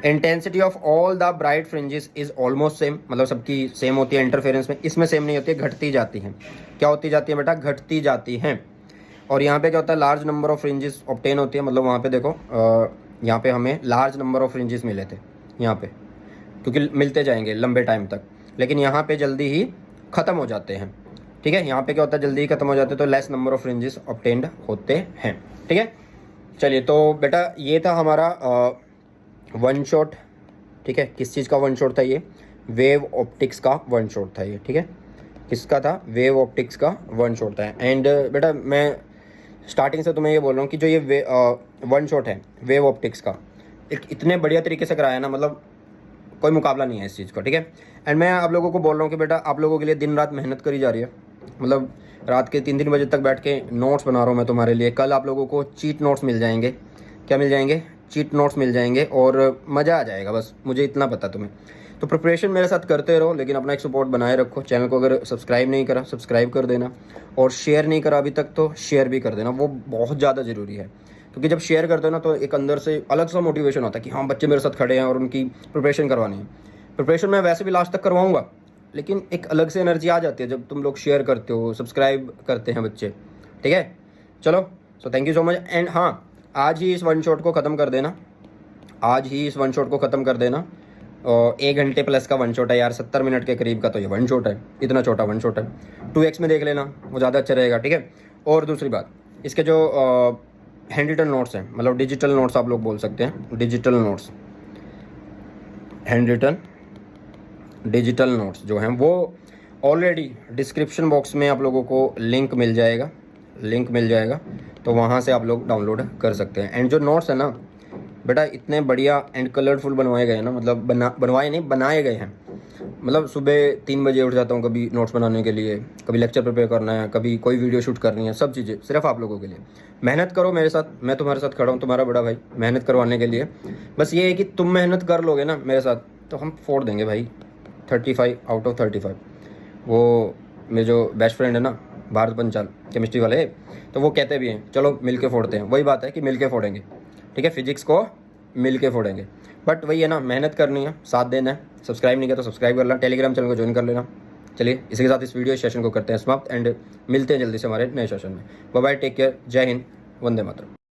A: Intensity of all the bright fringes is almost same, मतलब सबकी सेम होती है इंटरफेरेंस में। इसमें सेम नहीं होती है, घटती जाती हैं। क्या होती जाती है बेटा, घटती जाती हैं। और यहाँ पे क्या होता है, large number of fringes obtain होती है, मतलब वहाँ पे देखो यहाँ पे हमें लार्ज नंबर ऑफ फ्रिंजेस मिले थे यहाँ पे, क्योंकि मिलते जाएंगे लंबे टाइम तक, लेकिन यहाँ पे जल्दी ही ख़त्म हो जाते हैं। ठीक है, यहाँ पे क्या होता है, जल्दी ही खत्म हो जाते हैं, तो less number of fringes obtained होते हैं। ठीक है, चलिए, तो बेटा ये था हमारा वन शॉट। ठीक है, किस चीज़ का वन शॉट था, ये वेव ऑप्टिक्स का वन शॉट था ये। ठीक है, किसका था, वेव ऑप्टिक्स का वन शॉट था। एंड बेटा मैं स्टार्टिंग से तुम्हें ये बोल रहा हूँ कि जो ये वन शॉट है वेव ऑप्टिक्स का, एक इतने बढ़िया तरीके से कराया ना, मतलब कोई मुकाबला नहीं है इस चीज़ का। ठीक है, एंड मैं आप लोगों को बोल रहा हूँ कि बेटा आप लोगों के लिए दिन रात मेहनत करी जा रही है, मतलब रात के 3 बजे तक बैठ के नोट्स बना रहा हूँ मैं तुम्हारे लिए। कल आप लोगों को चीट नोट्स मिल जाएंगे। क्या मिल जाएंगे, चीट नोट्स मिल जाएंगे, और मज़ा आ जाएगा, बस मुझे इतना पता तुम्हें। तो प्रिपरेशन मेरे साथ करते रहो, लेकिन अपना एक सपोर्ट बनाए रखो। चैनल को अगर सब्सक्राइब नहीं करा, सब्सक्राइब कर देना, और शेयर नहीं करा अभी तक तो शेयर भी कर देना, वो बहुत ज़्यादा ज़रूरी है। क्योंकि जब शेयर करते हो ना तो एक अंदर से अलग सा मोटिवेशन होता है कि हाँ बच्चे मेरे साथ खड़े हैं और उनकी प्रिपरेशन करवानी है। प्रिपरेशन मैं वैसे भी लास्ट तक करवाऊँगा, लेकिन एक अलग से एनर्जी आ जाती है जब तुम लोग शेयर करते हो, सब्सक्राइब करते हैं बच्चे। ठीक है, चलो, so thank you so much. And हाँ, आज ही इस वन शॉट को ख़त्म कर देना, आज ही इस वन शॉट को ख़त्म कर देना। और 1 घंटे प्लस का वन शॉट है यार, 70 मिनट के करीब का तो ये वन शॉट है, इतना छोटा वन शॉट है। 2x में देख लेना, वो ज़्यादा अच्छा रहेगा। ठीक है, और दूसरी बात, इसके जो हैंड रिटन नोट्स हैं, मतलब डिजिटल नोट्स आप लोग बोल सकते हैं, digital notes, handwritten digital notes जो हैं वो ऑलरेडी डिस्क्रिप्शन बॉक्स में आप लोगों को लिंक मिल जाएगा, तो वहाँ से आप लोग डाउनलोड कर सकते हैं। एंड जो नोट्स है ना बेटा, इतने बढ़िया एंड कलरफुल बनवाए गए हैं ना, मतलब बनवाए नहीं, बनाए गए हैं। मतलब सुबह 3 बजे उठ जाता हूँ कभी नोट्स बनाने के लिए, कभी लेक्चर प्रिपेयर करना है, कभी कोई वीडियो शूट करनी है, सब चीज़ें सिर्फ आप लोगों के लिए। मेहनत करो मेरे साथ, मैं तुम्हारे साथ खड़ा हूँ, तुम्हारा बड़ा भाई, मेहनत करवाने के लिए। बस ये है कि तुम मेहनत कर लोगे ना मेरे साथ तो हम फोड़ देंगे भाई, 35 आउट ऑफ 35। वो मेरे जो बेस्ट फ्रेंड है ना भारत पंचाल केमिस्ट्री वाले, तो वो कहते भी हैं चलो मिल के फोड़ते हैं। वही बात है कि मिल के फोड़ेंगे, ठीक है, फिजिक्स को मिल के फोड़ेंगे। बट वही है ना, मेहनत करनी है, साथ देना है। सब्सक्राइब नहीं किया तो सब्सक्राइब कर लेना, टेलीग्राम चैनल को ज्वाइन कर लेना। चलिए इसी के साथ इस वीडियो सेशन को करते हैं समाप्त एंड मिलते हैं जल्दी से हमारे नए सेशन में। बाय बाय, टेक केयर, जय हिंद, वंदे मातरम।